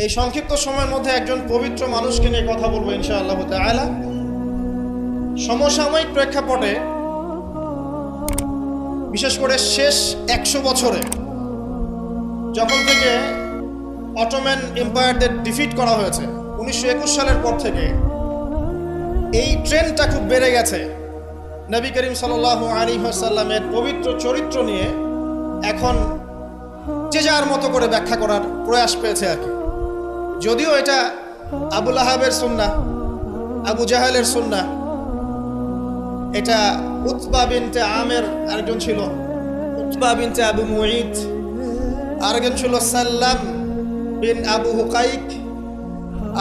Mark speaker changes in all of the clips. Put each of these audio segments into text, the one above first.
Speaker 1: এই সংক্ষিপ্ত সময়ের মধ্যে একজন পবিত্র মানুষকে নিয়ে কথা বলবো ইনশাআল্লাহ তাআলা। সমসাময়িক প্রেক্ষাপটে বিশেষ করে শেষ 100 বছরে যখন থেকে অটোম্যান এম্পায়ারদের ডিফিট করা হয়েছে 1921 সালের পর থেকে এই ট্রেন্ডটা খুব বেড়ে গেছে। নবী করিম সাল্লাল্লাহু আলাইহি ওয়াসাল্লামের পবিত্র চরিত্র নিয়ে এখন যে যার মতো করে ব্যাখ্যা করার প্রয়াস পেয়েছে আর কি। যদিও এটা আবু লাহাবের সুন্নাহ, আবু জাহেলের সুন্নাহ, এটা উতবা বিনতে আমের আরেকজন ছিল, উতবা বিনতে আবু মুঈত, আরেকজন ছিল সাল্লাম বিন আবু হুকাইক,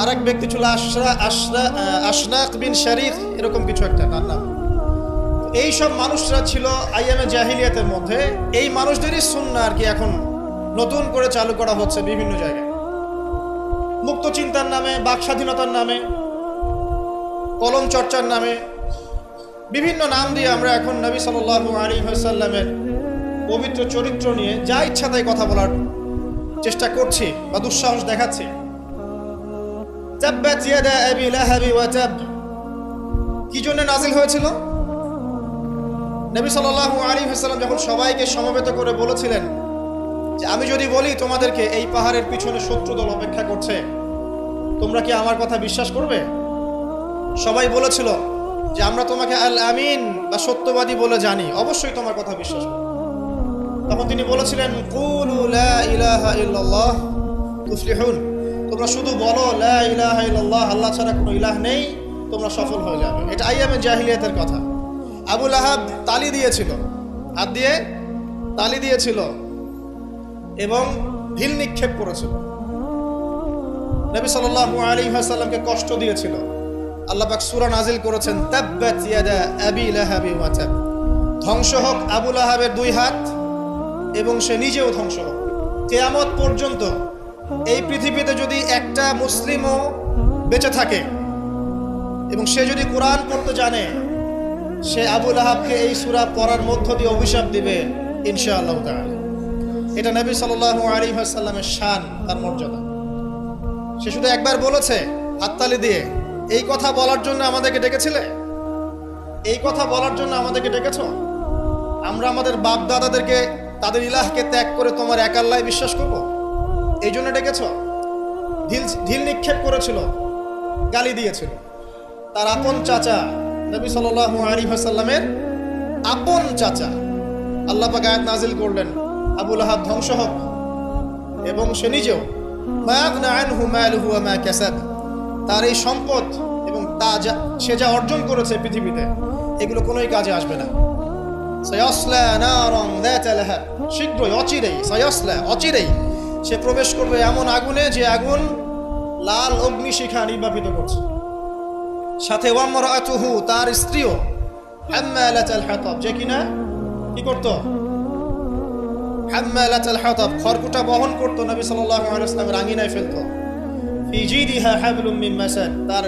Speaker 1: আরেক ব্যক্তি ছিল আশনাক বিন শারিক, এরকম কিছু একটা নাম। এই সব মানুষরা ছিল আইয়ামে জাহিলিয়াতের মধ্যে। এই মানুষদেরই সুন্নাহ আর কি এখন নতুন করে চালু করা হচ্ছে বিভিন্ন জায়গায়, মুক্ত চিন্তার নামে, বাক স্বাধীনতার নামে, কলম চর্চার নামে, বিভিন্ন নাম দিয়ে আমরা এখন নবী সাল্লাল্লাহু আলাইহি ওয়াসাল্লামের পবিত্র চরিত্র নিয়ে যা ইচ্ছা তাই কথা বলার চেষ্টা করছি বা দুঃসাহস দেখাচ্ছি। তাব্বাত ইয়াদা আবি লাহাব ওয়া তাব কি জন্য নাজিল হয়েছিল? নবী সাল্লাল্লাহু আলাইহি ওয়াসাল্লাম যখন সবাইকে সমবেত করে বলেছিলেন যে আমি যদি বলি তোমাদেরকে এই পাহাড়ের পিছনে শত্রু দল অপেক্ষা করছে, তোমরা কি আমার কথা বিশ্বাস করবে? সবাই বলেছিল যে আমরা তোমাকে আল আমিন বা সত্যবাদী বলে জানি, অবশ্যই তোমার কথা বিশ্বাস করব। তখন তিনি বলেছিলেন কুলু লা ইলাহা ইল্লাল্লাহ তুফলিহুন, তোমরা শুধু বলো লা ইলাহা ইল্লাল্লাহ, আল্লাহ ছাড়া কোনো ইলাহ নেই, তোমরা সফল হয়ে যাবে। এটা আইয়ামে জাহিলিয়াতের কথা। আবু লাহাব তালি দিয়েছিল, হাত দিয়ে তালি দিয়েছিল এবং ঢিল নিক্ষেপ করেছিল, নবী সাল্লাল্লাহু আলাইহি ওয়াসাল্লামকে কষ্ট দিয়েছিল। আল্লাহ পাক সূরা নাজিল করেছেন তাব্বাত ইয়াদা আবি লাহাব ওয়া তাব, ধ্বংস হোক আবু লাহাবের দুই হাত এবং সে নিজেও ধ্বংস হোক। কিয়ামত পর্যন্ত এই পৃথিবীতে যদি একটা মুসলিমও বেঁচে থাকে এবং সে যদি কোরআন পড়তে জানে, সে আবু লাহাবকে এই সূরা পড়ার মধ্য দিয়ে অভিশাপ দিবে ইনশাআল্লাহ তাআলা। এটা নবী সাল্লাল্লাহু আলাইহি ওয়াসাল্লামের শান, তার মর্যাদা। সে শুধু একবার বলেছে হাততালি দিয়ে, এই কথা বলার জন্য আমাদেরকে ডেকেছিলে? এই কথা বলার জন্য আমাদেরকে ডেকেছ? আমরা আমাদের বাপ দাদাদেরকে, তাদের ইলাহকে ত্যাগ করে তোমার এক আল্লাহয় বিশ্বাস করব, এই জন্য ডেকেছ? ঢিল নিক্ষেপ করেছিল, গালি দিয়েছিল। তার আপন চাচা নবী সাল্লাল্লাহু আলাইহি ওয়াসাল্লামের আপন চাচা, আল্লাহ পাক আয়াত নাজিল করলেন আবু লাহাব ধ্বংস হোক এবং সে নিজেও মা আগনা আনহু মালুহু ওয়া মা কাসাব, তার এই সম্পদ এবং সে যা অর্জন করেছে পৃথিবীতে, এগুলো কোনোই কাজে আসবে না। সায়াসলা নারান যাতা লাহাব, শীঘ্রই অচিরেই সে প্রবেশ করবে এমন আগুনে যে আগুন লাল অগ্নিশিখা নির্বাপিত করছে। সাথে ওয়ামরাতুহু, তার স্ত্রীও হাম্মালাতাল হাতাব, যে কিনা কি করত? হাম্মালাতাল হাতাব, খড়কুটা বহন করত, নবী সাল্লাল্লাহু আলাইহি ওয়াসাল্লামের আঙিনায় ফেলত। ফি জিদিহা হাবলুম মিন মাসাদ, তার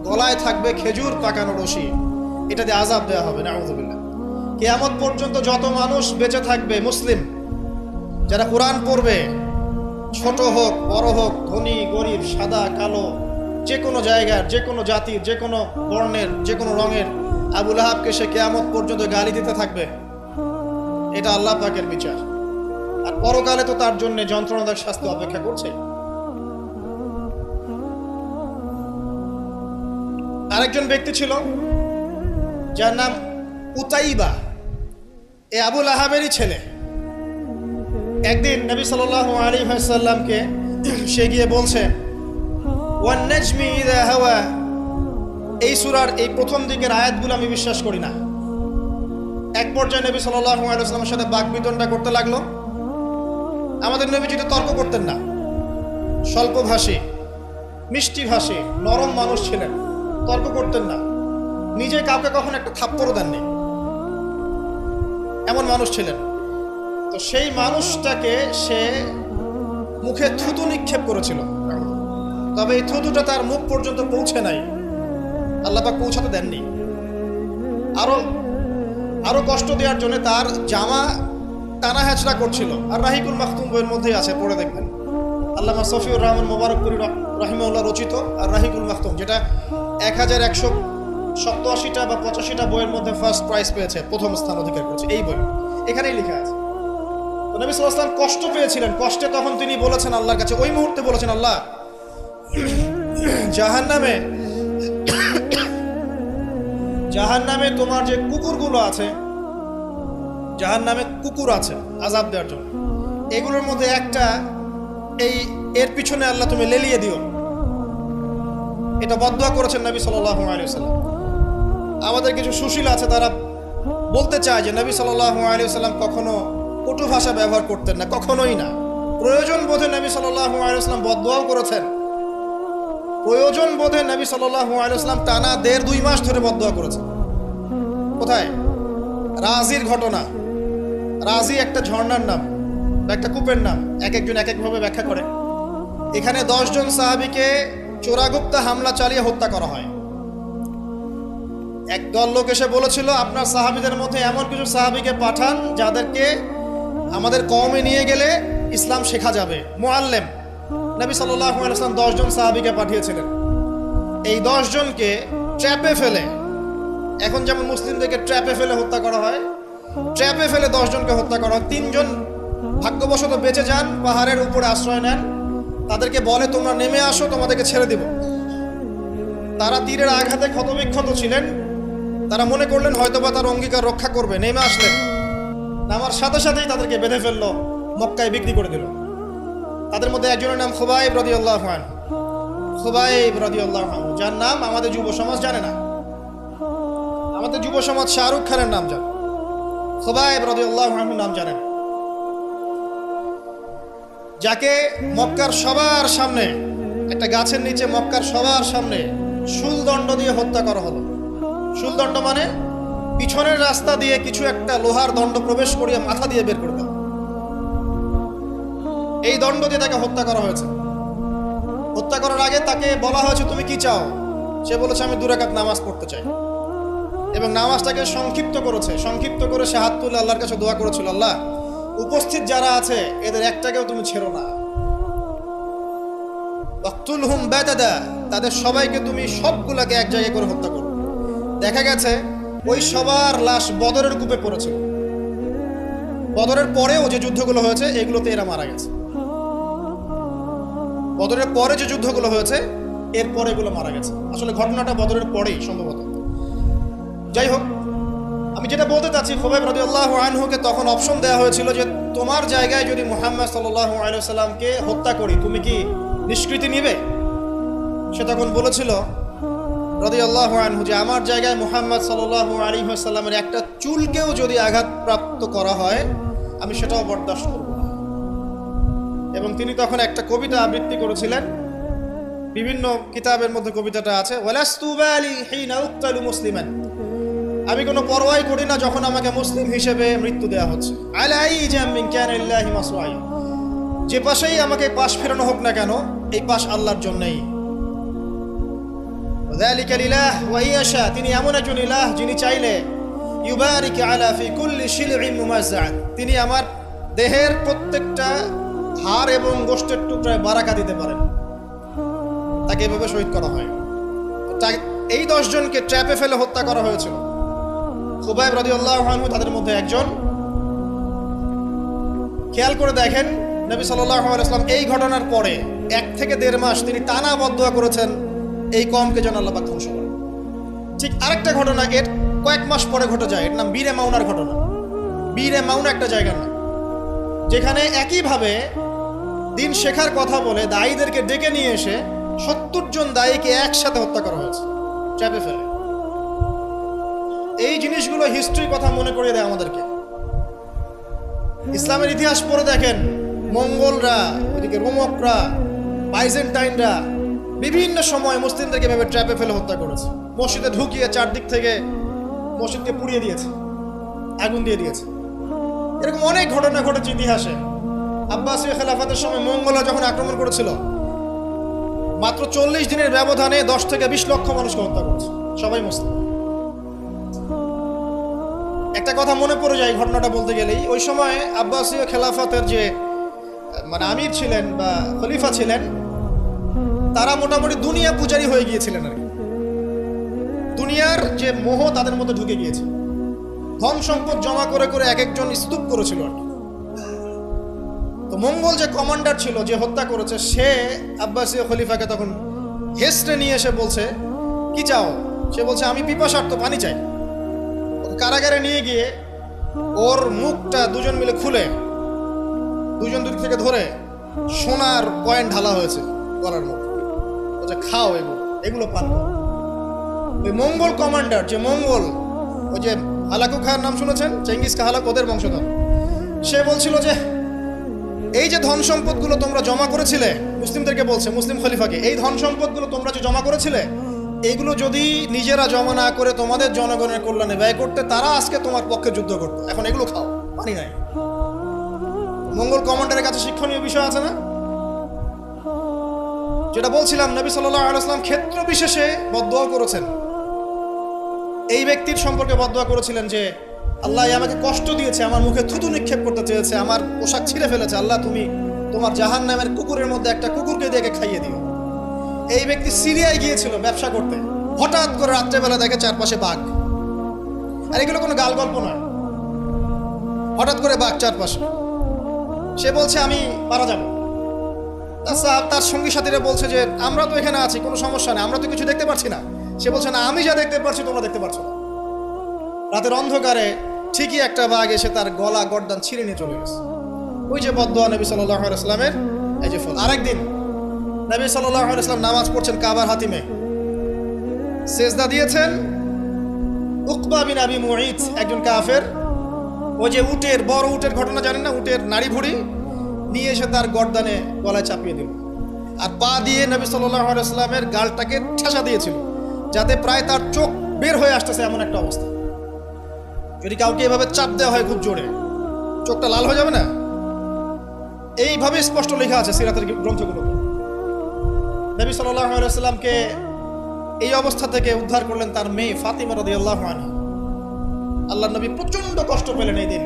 Speaker 1: গলায় থাকবে খেজুর পাকানো রশি, এটা দিয়ে আযাব দেওয়া হবে, নাউযুবিল্লাহ। কিয়ামত পর্যন্ত যত মানুষ বেঁচে থাকবে মুসলিম, যারা কোরআন পড়বে, ছোট হোক বড় হোক, ধনী গরিব, সাদা কালো, যে কোনো জায়গার, যে কোনো জাতির, যে কোনো বর্ণের, যে কোনো রঙের, আবু লাহাবকে সে কিয়ামত পর্যন্ত গালি দিতে থাকবে। এটা আল্লাহ পাকের বিচার। আর পরকালে তো তার জন্য যন্ত্রণাদায়ক শাস্তি অপেক্ষা করছে। আরেকজন ব্যক্তি ছিল যার নাম উতাইবা, এ আবু লাহাবেরই ছেলে। একদিন নবী সাল্লাল্লাহু আলাইহি ওয়াসাল্লামকে সে গিয়ে বলছে ওয়ান নাজমি ইযা হাওয়া, এই সূরার এই প্রথম দিকের আয়াতগুলো আমি বিশ্বাস করি না। এক পর্যায়ে নবী সাল্লাল্লাহু আলাইহি ওয়াসাল্লামের সাথে বাকবিতণ্ডা করতে লাগলো। আমাদের নবীজি তো তর্ক করতেন না, স্বল্পভাষী, মিষ্টিভাষী, নরম মানুষ ছিলেন, তর্ক করতেন না, নিজে কাউকে কখনো একটা থাপ্পড়ও দেননি, এমন মানুষ ছিলেন। তো সেই মানুষটাকে সে মুখে থুতু নিক্ষেপ করেছিল, তবে এই থুতুটা তার মুখ পর্যন্ত পৌঁছে নাই, আল্লাহ পাক পৌঁছাতে দেননি। আরো কষ্ট দেওয়ার জন্য তার জামা টানা হেঁচড়া করছিল। আর রাহিকুল মাখতুম বইয়ের মধ্যেই আছে, পড়ে দেখবেন। আল্লামা সফিউর রহমান মোবারকপুরি রাহিমাহুল্লাহ রচিত আর রাহিকুল মাখতুম, যেটা 1187টা বা 85টা বইয়ের মধ্যে ফার্স্ট প্রাইজ পেয়েছে, প্রথম স্থান অধিকার করেছে এই বই। এখানেই লেখা আছে তো নবী সাল্লাল্লাহু আলাইহি ওয়াসাল্লাম কষ্ট পেয়েছিলেন। কষ্টে তখন তিনি বলেছেন আল্লাহর কাছে, ওই মুহূর্তে বলেছেন, আল্লাহ জাহান্নামে তোমার যে কুকুরগুলো আছে, জাহান্নামে কুকুর আছে আযাব দেওয়ার জন্য, এগুলোর মধ্যে একটা এর পিছনে আল্লাহ তুমি লেলিয়ে দিও। এটা বদদুয়া করেছেন নবী সাল্লাল্লাহু আলাইহি ওয়াসাল্লাম। আমাদের কিছু সুশীল আছে, তারা বলতে চায় যে নবী সাল্লাল্লাহু আলাইহি ওয়াসাল্লাম কখনো কটু ভাষা ব্যবহার করতেন না, কখনোই না। প্রয়োজন বোধে নবী সাল্লাল্লাহু আলাইহি ওয়াসাল্লাম বদদুয়াও করেছেন। প্রয়োজন বোধে নবী সাল্লাল্লাহু আলাইহি ওয়াসাল্লাম টানা 1.5-2 মাস ধরে বদদুয়া করেছেন। কোথায়? রাজির ঘটনা। রাজি একটা ঝর্ণার নাম বা একটা কূপের নাম, এক একজন এক একভাবে ব্যাখ্যা করে। এখানে 10 জন সাহাবীকে চোরাগুপ্তা হামলা চালিয়ে হত্যা করা হয়। একদল লোক এসে বলেছিল, আপনার সাহাবীদের মধ্যে এমন কিছু সাহাবীকে পাঠান যাদেরকে আমাদের কওমে নিয়ে গেলে ইসলাম শেখা যাবে, মুআল্লিম। নবী সাল্লাল্লাহু আলাইহি ওয়াসাল্লাম 10 জন সাহাবীকে পাঠিয়েছিলেন। এই 10 জনকে ট্র্যাপে ফেলে, এখন যেমন মুসলিমদেরকে ট্র্যাপে ফেলে হত্যা করা হয়, ট্র্যাপে ফেলে 10 জনকে হত্যা করা হয়। 3 জন ভাগ্যবশত বেঁচে যান, পাহাড়ের উপরে আশ্রয় নেন। তাদেরকে বলে, তোমরা নেমে আসো, তোমাদেরকে ছেড়ে দিব। তারা তীরের আঘাতে ক্ষতবিক্ষত ছিলেন। তারা মনে করলেন হয়তোবা তার অঙ্গীকার রক্ষা করবে, নেমে আসলেন। নামার সাথে সাথেই তাদেরকে বেঁধে ফেললো, মক্কায় বিক্রি করে দিল। তাদের মধ্যে একজনের নাম খুবাইব রাদিয়াল্লাহু আনহু। খুবাইব রাদিয়াল্লাহু আনহু, যার নাম আমাদের যুব সমাজ জানে না। আমাদের যুব সমাজ শাহরুখ খানের নাম জানে, খুবাইব রাদিয়াল্লাহু আনহুর নাম জানেন। যাকে মক্কার সবার সামনে, একটা গাছের নিচে মক্কার সবার সামনে শুলদণ্ড দিয়ে হত্যা করা হলো। শুলদণ্ড মানে পিছনের রাস্তা দিয়ে কিছু একটা লোহার দণ্ড প্রবেশ করিয়ে মাথা দিয়ে বের করে দেওয়া। এই দণ্ড দিয়ে তাকে হত্যা করা হয়েছে। হত্যা করার আগে তাকে বলা হয়েছে, তুমি কি চাও? সে বলেছে, আমি 2 রাকাত নামাজ পড়তে চাই। এবং নামাজটাকে সংক্ষিপ্ত করেছে। সংক্ষিপ্ত করে সে হাত তুলে আল্লাহর কাছে দোয়া করেছিল, আল্লাহ উপস্থিত যারা আছে এদের একটাকেও তুমি ছেড়ো না। ওয়াকতুলহুম বাতাদা, তাদের সবাইকে তুমি সবগুলাকে এক জায়গায় করে হত্যা করো। দেখা গেছে ওই সবার লাশ বদরের কূপে পড়েছিল। বদরের পরেও যে যুদ্ধগুলো হয়েছে এগুলোতে এরা মারা গেছে। বদরের পরে যে যুদ্ধগুলো হয়েছে এর পরে এগুলো মারা গেছে। আসলে ঘটনাটা বদরের পরেই সম্ভবত। যাই হোক, আমি যেটা বলতে চাচ্ছি, খুবাইব রাদিয়াল্লাহু আনহুকে তখন অপশন দেওয়া হয়েছিল যে তোমার জায়গায় যদি মুহাম্মদ সাল্লাল্লাহু আলাইহি ওয়াসাল্লামকে হত্যা করি, তুমি কি নিষ্কৃতি নিবে? সে তখন বলেছিল রাদিয়াল্লাহু আনহু যে আমার জায়গায় মুহাম্মদ সাল্লাল্লাহু আলাইহি ওয়াসাল্লামের একটা চুলকেও যদি আঘাতপ্রাপ্ত করা হয় আমি সেটাও বরদাস্ত করব না। এবং তিনি তখন একটা কবিতা আবৃত্তি করেছিলেন। বিভিন্ন কিতাবের মধ্যে কবিতাটা আছে, ওয়ালাস্তু বালি হিনা উক্তালু মুসলিমান, আমি কোনো পরোয়াই করি না যখন আমাকে মুসলিম হিসেবে মৃত্যু দেওয়া হচ্ছে। আলাই জাম মিন কানিল্লাহি মাসওয়াই, যে পাশেই আমাকে পাশ ফেরানো হোক না কেন, এই পাশ আল্লাহর জন্যই। যালিকা লিলাহ ওয়া ইয়াশা, তিনি এমন একজন ইলাহ যিনি চাইলে ইউবারিক আলা ফি কুল্লি শিলইন মুমাজ্জাআত, তিনি আমার দেহের প্রত্যেকটা হাড় এবং গোশতের টুকরায় বারাকা দিতে পারেন। তাকে এভাবে শহীদ করা হয়। এই 10 জনকে ট্র্যাপে ফেলে হত্যা করা হয়েছিল। খুবাইব রাদিয়াল্লাহু আনহু তাদের মধ্যে একজন। খেয়াল করে দেখেন, নবী সাল্লাল্লাহু আলাইহি ওয়াসাল্লাম এই ঘটনার পরে 1 থেকে 1.5 মাস তিনি টানা বদদুয়া করেছেন এই কওমকে যেন আল্লাহ পাক ধ্বংস করেন। ঠিক আরেকটা ঘটনা এর কয়েক মাস পরে ঘটে যায়, এর নাম বীরে মাউনার ঘটনা। বীরে মাউনা একটা জায়গার নাম, যেখানে একইভাবে দিন শেখার কথা বলে দায়ীদেরকে ডেকে নিয়ে এসে 70 জন দায়ীকে একসাথে হত্যা করা হয়েছে ট্র্যাপে ফেলে। এই জিনিসগুলো হিস্ট্রির কথা মনে করিয়ে দেয় আমাদেরকে। ইসলামের ইতিহাস পড়ে দেখেন, মঙ্গলরা, ওইদিকে রোমকরা, বাইজেন্টাইনরা বিভিন্ন সময় মুসলিমদেরকে এভাবে ট্র্যাপে ফেলে হত্যা করেছে। মসজিদে ঢুকিয়ে চারদিক থেকে মসজিদকে পুড়িয়ে দিয়েছে, আগুন দিয়ে দিয়েছে। এরকম অনেক ঘটনা ঘটেছে ইতিহাসে। আব্বাসীয় খেলাফতের সময় মঙ্গলরা যখন আক্রমণ করেছিল, মাত্র 40 দিনের ব্যবধানে 10 থেকে 20 লক্ষ মানুষকে হত্যা করেছে, সবাই মুসলিম। একটা কথা মনে পড়ে যায় ঘটনাটা বলতে গেলেই, ওই সময় আব্বাসীয় খেলাফতের যে মানে আমির ছিলেন বা খলিফা ছিলেন, তারা মোটামুটি দুনিয়া পূজারী হয়ে গিয়েছিলেন আর কি। দুনিয়ার যে মোহ তাদের মধ্যে ঢুকে গিয়েছে, ধন সম্পদ জমা করে করে এক একজন স্তূপ করেছিল আর কি। তো মঙ্গল যে কমান্ডার ছিল, যে হত্যা করেছে, সে আব্বাসীয় খলিফাকে তখন হেস্টে নিয়ে এসে বলছে, কি চাও? সে বলছে, আমি পিপাসার্ত, পানি চাই। কারাগারে নিয়ে গিয়ে ওর মুখটা দুজন মিলে খুলে, দুজন দুদিক থেকে ধরে সোনার কয়েন ঢালা হয়েছে গলার মধ্যে। বলছে, খাও এগুলো পান করো। ওই মঙ্গল কমান্ডার, যে মঙ্গল, ওই যে হালাকু খার নাম শুনেছেন, চেঙ্গিস খা হালাক, ওদের বংশধর, সে বলছিল যে এই যে ধন সম্পদগুলো তোমরা জমা করেছিলে, মুসলিমদেরকে বলছে, মুসলিম খলিফাকে, এই ধন সম্পদগুলো তোমরা যে জমা করেছিলে, এইগুলো যদি নিজেরা জমা না করে তোমাদের জনগণের কল্যাণে ব্যয় করতে, তারা আজকে তোমার পক্ষে যুদ্ধ করতো। এখন এগুলো খাও, পানি নাই। মঙ্গল কমান্ডারের কাছে শিক্ষণীয় বিষয় আছে না? যেটা বলছিলাম, নবী সাল্লাল্লাহু আলাইহি ওয়াসাল্লাম ক্ষেত্র বিশেষে বদদুয়া করেছেন। এই ব্যক্তির সম্পর্কে বদদুয়া করেছিলেন যে, আল্লাহ আমাকে কষ্ট দিয়েছে, আমার মুখে থুতু নিক্ষেপ করতে চেয়েছে, আমার পোশাক ছিঁড়ে ফেলেছে, আল্লাহ তুমি তোমার জাহান্নামের কুকুরের মধ্যে একটা কুকুরকে দিয়ে খাইয়ে দিও। এই ব্যক্তি সিরিয়ায় গিয়েছিল ব্যবসা করতে, হঠাৎ করে রাত্রেবেলা দেখে চারপাশে বাঘ। আর এগুলো কোনো গাল গল্প নয়, হঠাৎ করে বাঘ চারপাশে। সে বলছে, আমি মারা যাবো। তার সঙ্গী সাথীরা বলছে যে, আমরা তো এখানে আছি, কোনো সমস্যা নেই, আমরা তো কিছু দেখতে পাচ্ছি না। সে বলছে, না, আমি যা দেখতে পাচ্ছি তোমরা দেখতে পাচ্ছ না। রাতের অন্ধকারে ঠিকই একটা বাঘ এসে তার গলা গর্দান ছিঁড়ে নিয়ে চলে গেছে। ওই যে বদদুয়া নবী সাল্লাল্লাহু আলাইহি ওয়াসাল্লামের, এই যে ফল। আরেকদিন নবী সাল্লাল্লাহু আলাইহি ওয়াসাল্লাম নামাজ পড়ছেন কাবার হাতিমে, সেজদা দিয়েছেন। উকবা বিন আবি মুঈত, একজন কাফের, ওই যে উটের, বড় উটের ঘটনা জানেন না, উটের নাড়ি ভুড়ি নিয়ে এসে তার গর্দানে গলায় চাপিয়ে দিল, আর পা দিয়ে নবী সাল্লাল্লাহু আলাইহি ওয়াসাল্লামের গালটাকে ঠেসা দিয়েছিল, যাতে প্রায় তার চোখ বের হয়ে আসতেছে এমন একটা অবস্থা। যদি কাউকে এভাবে চাপ দেওয়া হয় খুব জোরে, চোখটা লাল হয়ে যাবে না? এইভাবে স্পষ্ট লেখা আছে সিরাতের গ্রন্থগুলো। নবী সাল্লাল্লাহু আলাইহি ওয়াসাল্লামকে এই অবস্থা থেকে উদ্ধার করলেন তার মেয়ে ফাতিমা রাদিয়াল্লাহু আনহা। আল্লাহর নবী প্রচন্ড কষ্ট পেলেন এই দিন,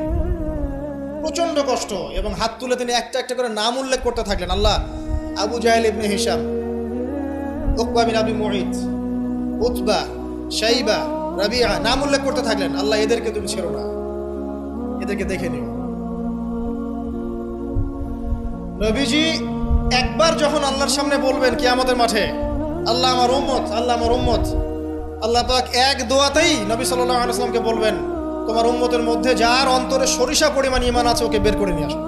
Speaker 1: প্রচন্ড কষ্ট, এবং হাত তুলে তিনি একটা একটা করে নাম উল্লেখ করতে থাকলেন। আল্লাহ, আবু জাহেল ইবনে হিশাম, উকবা বিন আবি মুঈত, উতবা, শাইবা, রাবিআ, নাম উল্লেখ করতে থাকলেন। আল্লাহ, এদেরকে তুমি ছেড়ো না, এদেরকে দেখে নিও। নবীজি একবার যখন আল্লাহর সামনে বলবেন কিয়ামতের মাঠে, আল্লাহ আমার উম্মত, আল্লাহ আমার উম্মত, আল্লাহ পাক এক দোয়াতেই নবী সাল্লাল্লাহু আলাইহি ওয়াসাল্লামকে বলবেন, তোমার উম্মতের মধ্যে যার অন্তরে সরিষা পরিমাণ ঈমান আছে, ওকে বের করে নিয়ে আসো।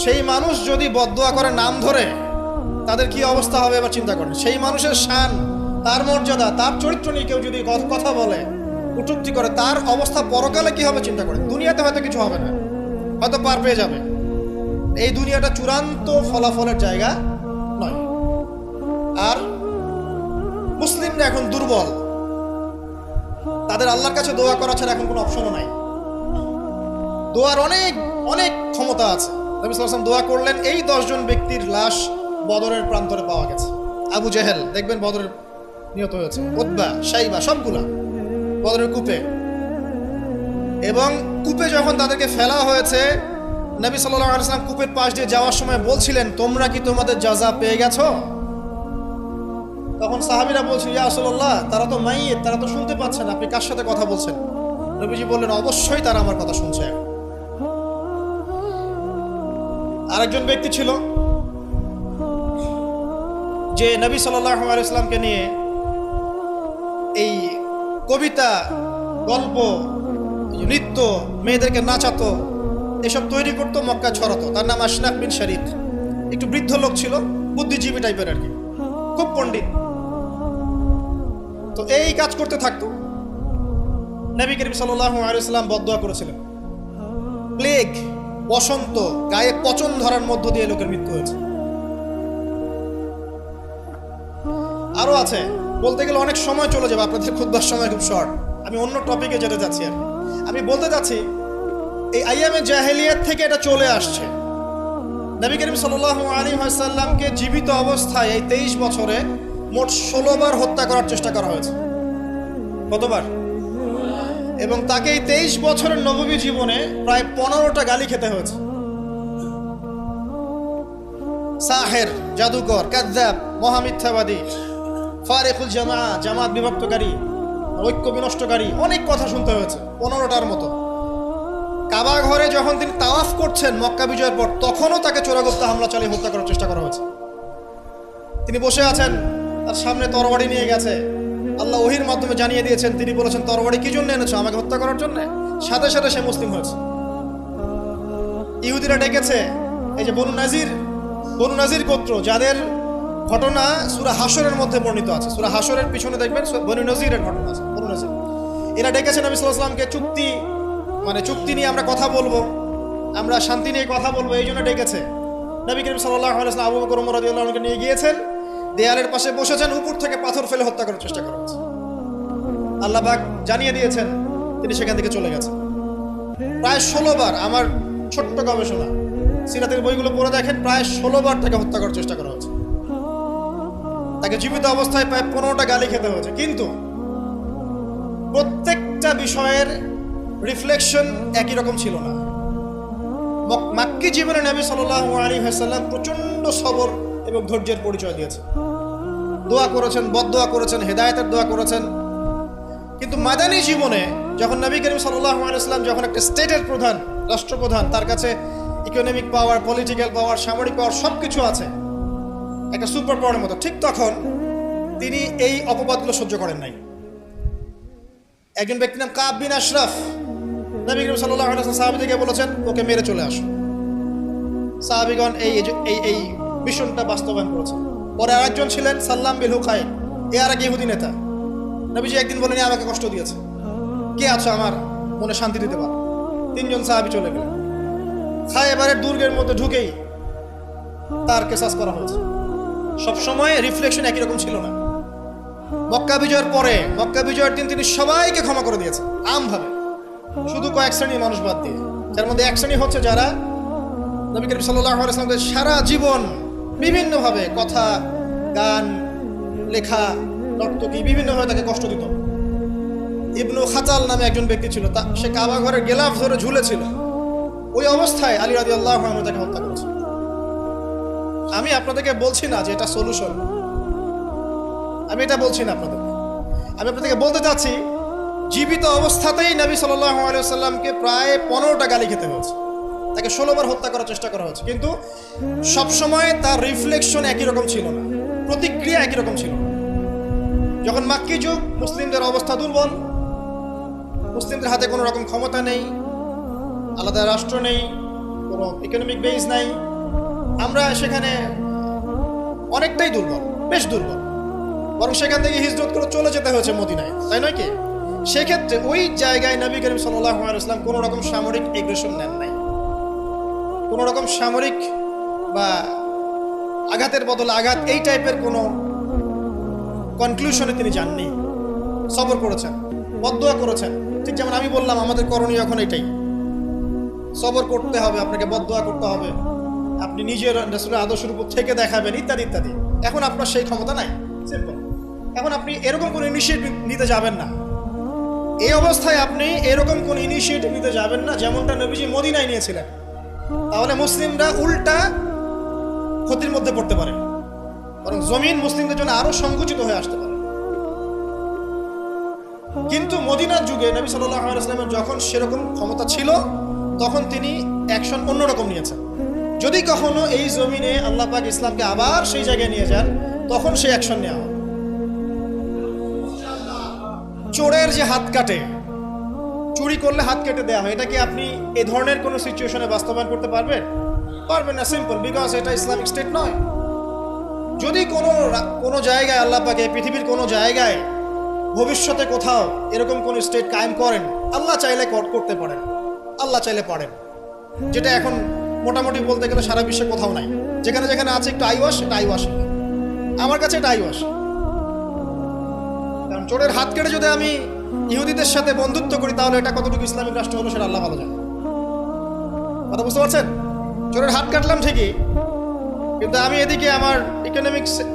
Speaker 1: সেই মানুষ যদি বদদুয়া করে নাম ধরে, তাদের কি অবস্থা হবে এবার চিন্তা করেন। সেই মানুষের শান, তার মর্যাদা, তার চরিত্র নিয়ে কেউ যদি কথা বলে, কটূক্তি করে, তার অবস্থা পরকালে কি হবে চিন্তা করেন। দুনিয়াতে হয়তো কিছু হবে না, হয়তো পার পেয়ে যাবে। এই দুনিয়াটা চূড়ান্ত ফলাফলের জায়গা নয়। আর মুসলিমরা এখন দুর্বল, তাদের আল্লাহর কাছে দোয়া করা ছাড়া এখন কোনো অপশনও নাই। দোয়ার অনেক অনেক ক্ষমতা আছে। নবী সাল্লাল্লাহু আলাইহি ওয়াসাল্লাম দোয়া করলেন, এই 10 জন ব্যক্তির লাশ বদরের প্রান্তরে পাওয়া গেছে। আবু জেহেল দেখবেন বদরের নিহত হয়েছে, উতবা, শাইবা, সবগুলা বদরের কূপে। এবং কূপে যখন তাদেরকে ফেলা হয়েছে, নবী সাল্লাল্লাহু আলাইহি ওয়াসাল্লাম কূপের পাশ দিয়ে যাওয়ার সময় বলছিলেন, তোমরা কি তোমাদের জাযা পেয়ে গেছো? তখন সাহাবীরা বলছিল, ইয়া রাসূলুল্লাহ, তারা তো মাইয়িত, তারা তো শুনতে পাচ্ছে না, আপনি কার সাথে কথা বলছেন? নবীজি বললেন, অবশ্যই তারা আমার কথা শুনছে। আরেকজন ব্যক্তি ছিল যে নবী সাল্লাল্লাহু আলাইহি ওয়াসাল্লামকে নিয়ে এই কবিতা, গল্প, নৃত্য, মেয়েদেরকে নাচাতো, এসব তৈরি করতো, মক্কা ছড়াতো। তার নাম আশনাক বিন শারিক। একটু বৃদ্ধ লোক ছিল, বুদ্ধিজীবী টাইপের আর কি, খুব পণ্ডিত। তো এই কাজ করতে থাকতো। নবী করিম সাল্লাল্লাহু আলাইহি ওয়াসাল্লাম বদদুয়া করেছিলেন, প্লেগ, বসন্ত, গায়ে পচন ধরার মধ্য দিয়ে লোকের মৃত্যু হয়েছে। আরো আছে, বলতে গেলে অনেক সময় চলে যাবে, আপনাদের খুতবার সময় খুব শর্ট। আমি অন্য টপিকে যেতে যাচ্ছি। আর আমি বলতে যাচ্ছি, এই আইয়ামে জাহেলিয়াত থেকে এটা চলে আসছে। নবী করিম সাল্লাল্লাহু আলাইহি ওয়াসাল্লামকে জীবিত অবস্থায় এই 23 বছরে মোট 16 বার হত্যা করার চেষ্টা করা হয়েছে। কতবার? এবং তাকে এই 23 বছরের নববী জীবনে প্রায় 15টা গালি খেতে হয়েছে। সাহের, জাদুকর, কাযযাব, মহামিথ্যাবাদী, ফারিকুল জামাত বিভক্তকারী, ঐক্য বিনষ্টকারী, অনেক কথা শুনতে হয়েছে, 15টার মতো। কাবা ঘরে যখন তিনি তাওয়াফ করছেন মক্কা বিজয়ের পর, তখনও তাকে চোরাগুপ্ত হামলা চালিয়ে হত্যা করার চেষ্টা করা হয়েছে। তিনি বসে আছেন, তার সামনে তরবারি নিয়ে গেছে। আল্লাহ ওহীর মাধ্যমে জানিয়ে দিয়েছেন, তিনি বলেছেন, তরবারি কি জন্য এনেছো? আমাকে হত্যা করার জন্য। সাথে সাথে সে মুসলিম হয়েছে। ইহুদিরা ডেকেছে, এই যে বনু নাজির গোত্র, যাদের ঘটনা সূরা হাশরের মধ্যে বর্ণিত আছে। সূরা হাশরের পিছনে দেখবেন বনু নাজিরের ঘটনা আছে। বনু নাজির এরা ডেকেছে নবী সাল্লাল্লাহু আলাইহি ওয়াসাল্লামকে, চুক্তি নিয়ে আমরা কথা বলবো, আমরা শান্তি নিয়ে কথা বলবো, এই জন্য ডেকেছে। নবী করিম সাল্লাল্লাহু আলাইহি ওয়াসাল্লাম আবু বকর ওমর রাদিয়াল্লাহু আনহুকে নিয়ে গিয়েছেন, দেয়ালের পাশে বসেছেন, উপর থেকে পাথর ফেলে হত্যা করার চেষ্টা করা হচ্ছে। আল্লাহ পাক জানিয়ে দিয়েছেন, তিনি সেখান থেকে চলে গেছেন। প্রায় 16 বার, আমার ছোট্ট গবেষণা, সিরাতের বইগুলো পড়ে দেখেন, প্রায় 16 বার তাকে হত্যা করার চেষ্টা করা হচ্ছে। তাকে জীবিত অবস্থায় প্রায় 15টা গালি খেতে হয়েছে। কিন্তু প্রত্যেকটা বিষয়ের রিফ্লেকশন একই রকম ছিল না। মাক্কি জীবনে নবী সাল্লাল্লাহু আলাইহি ওয়াসাল্লাম প্রচন্ড সবর এবং ধৈর্যের পরিচয় দিয়েছে। দোয়া করেছেন, বদদোয়া করেছেন, হেদায়েতের দোয়া করেছেন। কিন্তু মাদানী জীবনে যখন নবী করিম সাল্লাল্লাহু আলাইহি ওয়াসাল্লাম যখন একটা স্টেটের প্রধান, রাষ্ট্রপ্রধান, তার কাছে ইকোনমিক পাওয়ার, পলিটিক্যাল পাওয়ার, সামরিক পাওয়ার সবকিছু আছে, একটা সুপার পাওয়ারের মতো, ঠিক তখন তিনি এই অপবাদগুলো সহ্য করেন নাই। একজন ব্যক্তির নাম কাব বিন আশরাফ, নবী করিম সাল্লাল্লাহু আলাইহি ওয়াসাল্লাম সাহাবীদেরকে বলেছেন, ওকে মেরে চলে আসো। সাহাবীগণ এই মিশনটা বাস্তবায়ন করেছেন। পরে আরেকজন ছিলেন সাল্লাম বিল হুকাইন, আর এক ইহুদি নেতা। নবীজি একদিন বলেন, আমাকে কষ্ট দিয়েছে, কে আছো আমার মনে শান্তি দিতে পারো? 3জন সাহাবী চলে গেলেন। খায়বারের দুর্গের মধ্যে ঢুকেই তার কেসাস করা হয়েছে। সবসময় রিফ্লেকশন একই রকম ছিল না। মক্কা বিজয়ের পরে, মক্কা বিজয়ের দিন তিনি সবাইকে ক্ষমা করে দিয়েছেন আমভাবে, শুধু কয়েক শ্রেণীর মানুষ বাদ দিয়ে। যার মধ্যে এক শ্রেণী হচ্ছে যারা নবী করিম সাল্লাল্লাহু আলাইহি ওয়াসাল্লামকে সারা জীবন বিভিন্নভাবে কথা, গান, লেখা, নর্তকী বিভিন্নভাবে তাকে কষ্ট দিত। ইবনু খাতাল নামে একজন ব্যক্তি ছিল, সে কাবা ঘরের গেলাফ ধরে ঝুলেছিল। ওই অবস্থায় আলী রাদিয়াল্লাহু আনহু তাকে হত্যা করেছে। আমি আপনাদেরকে বলছি না যে এটা সলিউশন, আমি এটা বলছি না আপনাদেরকে। আমি আপনাদেরকে বলতে চাচ্ছি, জীবিত অবস্থাতেই নবী সাল্লাল্লাহু আলাইহি ওয়াসাল্লামকে প্রায় 15টা গালি খেতে হয়েছে, তাকে 16 বার হত্যা করার চেষ্টা করা হয়েছে। কিন্তু সবসময় তার রিফ্লেকশন একই রকম ছিল না, প্রতিক্রিয়া একই রকম ছিল। যখন মাক্কি যুগ, মুসলিমদের অবস্থা দুর্বল, মুসলিমদের হাতে কোনো রকম ক্ষমতা নেই, আলাদা রাষ্ট্র নেই, কোনো ইকোনমিক বেস নাই, আমরা সেখানে অনেকটাই দুর্বল, বেশ দুর্বল। বরং সেখান থেকে হিজরত করে চলে যেতে হয়েছে মদিনায়, তাই নয় কি? সেক্ষেত্রে ওই জায়গায় নবী করিম সাল্লাল্লাহু আলাইহি ওয়াসাল্লাম কোনো রকম সামরিক এগ্রেশন নেন নাই, কোনো রকম সামরিক বা আঘাতের বদলে আঘাত, এই টাইপের কোনো কনক্লুশনে তিনি যাননি। সবর করেছেন, বদদোয়া করেছেন। ঠিক যেমন আমি বললাম, আমাদের করণীয় এখন এটাই, সবর করতে হবে, আপনাকে বদদোয়া করতে হবে, আপনি নিজের রাসূলের আদর্শের উপর থেকে দেখাবেন, ইত্যাদি ইত্যাদি। এখন আপনার সেই ক্ষমতা নাই, সিম্পল। এখন আপনি এরকম কোনো ইনিশিয়েটিভ নিতে যাবেন না। এই অবস্থায় আপনি এরকম কোনো ইনিশিয়েটিভ নিতে যাবেন না যেমনটা নবীজি মদিনায় নিয়েছিলেন। তাহলে মুসলিমরা উল্টা ক্ষতির মধ্যে পড়তে পারে, বরং জমিন মুসলিমদের জন্য আরো সংকুচিত হয়ে আসতে পারে। কিন্তু মদিনার যুগে নবী সাল্লাল্লাহু আলাইহি ওয়াসাল্লামের যখন সেরকম ক্ষমতা ছিল, তখন তিনি অ্যাকশন অন্যরকম নিয়েছেন। যদি কখনো এই জমিনে আল্লাহ পাক ইসলামকে আবার সেই জায়গায় নিয়ে যান, তখন সেই অ্যাকশন নেওয়া হবে। চোরের যে হাত কাটে, চুরি করলে হাত কেটে দেওয়া হয়, এটা কি আপনি এই ধরনের কোনো সিচুয়েশনে বাস্তবায়ন করতে পারবেন? পারবেন না, সিম্পল, বিকজ এটা ইসলামিক স্টেট নয়। যদি কোনো জায়গায় আল্লাহ পাক এই পৃথিবীর কোনো জায়গায় ভবিষ্যতে কোথাও এরকম কোন স্টেট কায়েম করেন, আল্লাহ চাইলে করতে পারেন, আল্লাহ চাইলে পারেন, যেটা এখন মোটামুটি বলতে গেলে সারা বিশ্বে কোথাও নাই। যেখানে যেখানে আছে একটু আইওয়াস, এটা আইওয়াস, আমার কাছে এটা আইওয়াস। কারণ চোরের হাত কেটে যদি আমি ইহুদিদের সাথে বন্ধুত্ব করি, তাহলে এটা কতটুকু ইসলামিক রাষ্ট্র হলো সেটা আল্লাহ ভালো জানে। কথা বুঝতে পারছেন? চোরের হাত কাটলাম ঠিকই, কিন্তু আমি এদিকে আমার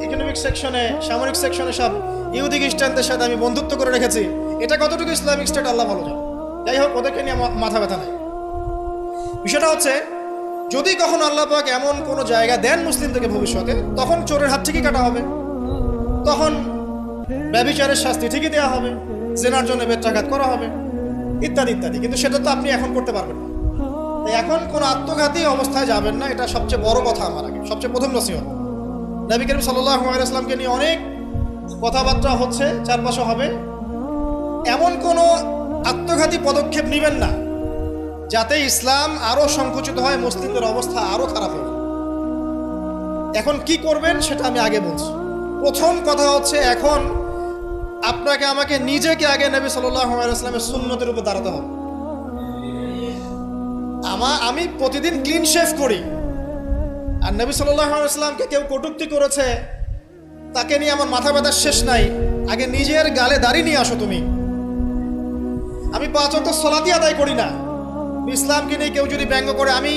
Speaker 1: ইকোনমিক সেকশনে, সামরিক সেকশনে সব ইহুদি খ্রিস্টানদের সাথে আমি বন্ধুত্ব করে রেখেছি, এটা কতটুকু ইসলামিক স্টেট আল্লাহ ভালো জানে। যাই হোক, ওদেরকে নিয়ে মাথা ব্যথা নাই। বিষয়টা হচ্ছে যদি কখনো আল্লাহ পাক এমন কোনো জায়গা দেন মুসলিমদেরকে ভবিষ্যতে, তখন চোরের হাত ঠিকই কাটা হবে, তখন ব্যভিচারের শাস্তি ঠিকই দেওয়া হবে, জেনার জন্য বেত্রাঘাত করা হবে, ইত্যাদি ইত্যাদি। কিন্তু সেটা তো আপনি এখন করতে পারবেন না। তাই এখন কোনো আত্মঘাতী অবস্থায় যাবেন না, এটা সবচেয়ে বড় কথা। আমার আগে সবচেয়ে প্রথম নসিহত, নবী করিম সাল্লাল্লাহু আলাইহি ওয়াসাল্লামকে নিয়ে অনেক কথাবার্তা হচ্ছে, চারপাশে হবে, এমন কোনো আত্মঘাতী পদক্ষেপ নেবেন না যাতে ইসলাম আরো সংকুচিত হয়, মুসলিমদের অবস্থা আরো খারাপ হবে। এখন কি করবেন সেটা আমি আগে বলছি। প্রথম কথা হচ্ছে, এখন আপনাকে আমাকে নিজেকে আগে নবী সাল্লাল্লাহু আলাইহি ওয়াসাল্লামের সুন্নতের উপর দাঁড়াতে হবে। আমি প্রতিদিন ক্লিন শেভ করি, আর নবী সাল্লাল্লাহু আলাইহি ওয়াসাল্লামকে কেউ কটূক্তি করেছে, তাকে নিয়ে আমার মাথা ব্যথার শেষ নাই। আগে নিজের গালে দাড়ি নিয়ে আসো তুমি। আমি 5 ওয়াক্ত সালাতই আদায় করি না, ইসলামকে নিয়ে কেউ যদি ব্যঙ্গ করে, আমি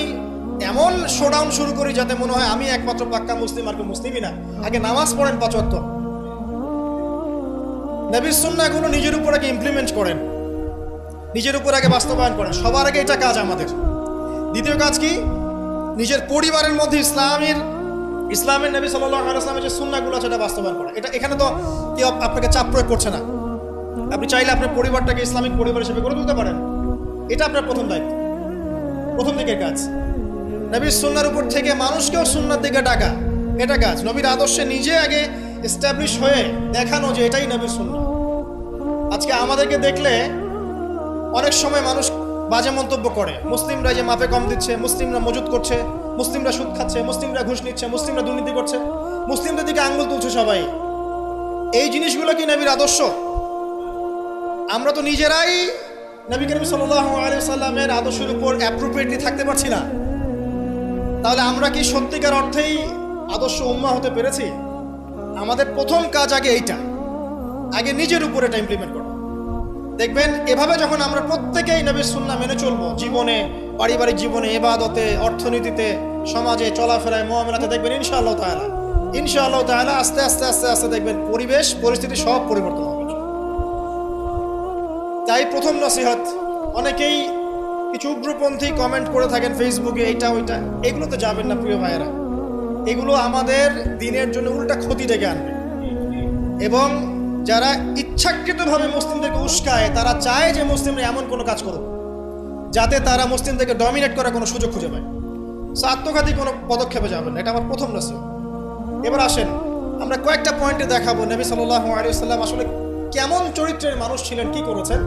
Speaker 1: এমন শোডাউন শুরু করি যাতে মনে হয় আমি একমাত্র পাক্কা মুসলিম, আর কেউ মুসলিমই না। আগে নামাজ পড়েন 5 ওয়াক্ত, নবীর সুন্নাহগুলো নিজের উপর আগে ইমপ্লিমেন্ট করেন, নিজের উপর আগে বাস্তবায়ন করেন। সবার আগে এটা কাজ আমাদের। দ্বিতীয় কাজ কি? নিজের পরিবারের মধ্যে ইসলামের নবী সাল্লাল্লাহু আলাইহি ওয়াসাল্লামের যে সুন্নাহগুলো আছে এটা বাস্তবায়ন করা। এখানে তো কেউ আপনাকে চাপ প্রয়োগ করছে না। আপনি চাইলে আপনার পরিবারটাকে ইসলামিক পরিবার হিসেবে গড়ে তুলতে পারেন। এটা আপনার প্রথম দায়িত্ব, প্রথম দিকের কাজ। নবীর সুন্নাহর উপর থেকে মানুষকেও সুন্নাহর দিকে ডাকা, এটা কাজ। নবীর আদর্শে নিজে আগে এস্টাবলিশ হয়ে দেখানো যে এটাই নবীর সুন্নাহ। আজকে আমাদেরকে দেখলে অনেক সময় মানুষ বাজে মন্তব্য করে, মুসলিমরা যে মাপে কম দিচ্ছে, মুসলিমরা মজুদ করছে, মুসলিমরা সুদ খাচ্ছে, মুসলিমরা ঘুষ নিচ্ছে, মুসলিমরা দুর্নীতি করছে, মুসলিমদের দিকে আঙ্গুল তুলছে সবাই। এই জিনিসগুলো কি নবীর আদর্শ? আমরা তো নিজেরাই নবী করিম সাল্লাল্লাহু আলাইহি ওয়াসাল্লামের আদর্শের উপর অ্যাপ্রোপ্রিয়েটলি থাকতে পারছি না, তাহলে আমরা কি সত্যিকার অর্থেই আদর্শ উম্মাহ হতে পেরেছি? আমাদের প্রথম কাজ আগে এইটা, আগে নিজের উপর এটা ইমপ্লিমেন্ট করব। দেখবেন এভাবে যখন আমরা প্রত্যেকেই নবীর সুন্নাহ মেনে চলবো, জীবনে, পারিবারিক জীবনে, ইবাদতে, অর্থনীতিতে, সমাজে, চলাফেরায়, মুআমালাতে, দেখবেন ইনশাআল্লাহ তাআলা আস্তে আস্তে আস্তে আস্তে দেখবেন পরিবেশ পরিস্থিতি সব পরিবর্তন হবে। তাই প্রথম নসিহত, অনেকেই কিছু উগ্রপন্থী কমেন্ট করে থাকেন ফেসবুকে, এইটা ওইটা, এগুলো তো যাবেন না প্রিয় ভাইয়েরা। এগুলো আমাদের দিনের জন্য উল্টা ক্ষতি ডেকে আনবে। এবং যারা ইচ্ছাকৃতভাবে মুসলিমদেরকে উস্কায়, তারা চায় যে মুসলিমরা এমন কোনো কাজ করুক যাতে তারা মুসলিমদেরকে ডমিনেট করার কোনো সুযোগ খুঁজে পায়। আত্মঘাতী কোনো পদক্ষেপে যাবেন না, এটা আমার প্রথম নসিহত। এবার আসেন, আমরা কয়েকটা পয়েন্টে দেখাবো নবী সাল্লাল্লাহু আলাইহি ওয়াসাল্লাম আসলে কেমন চরিত্রের মানুষ ছিলেন, কি করেছেন,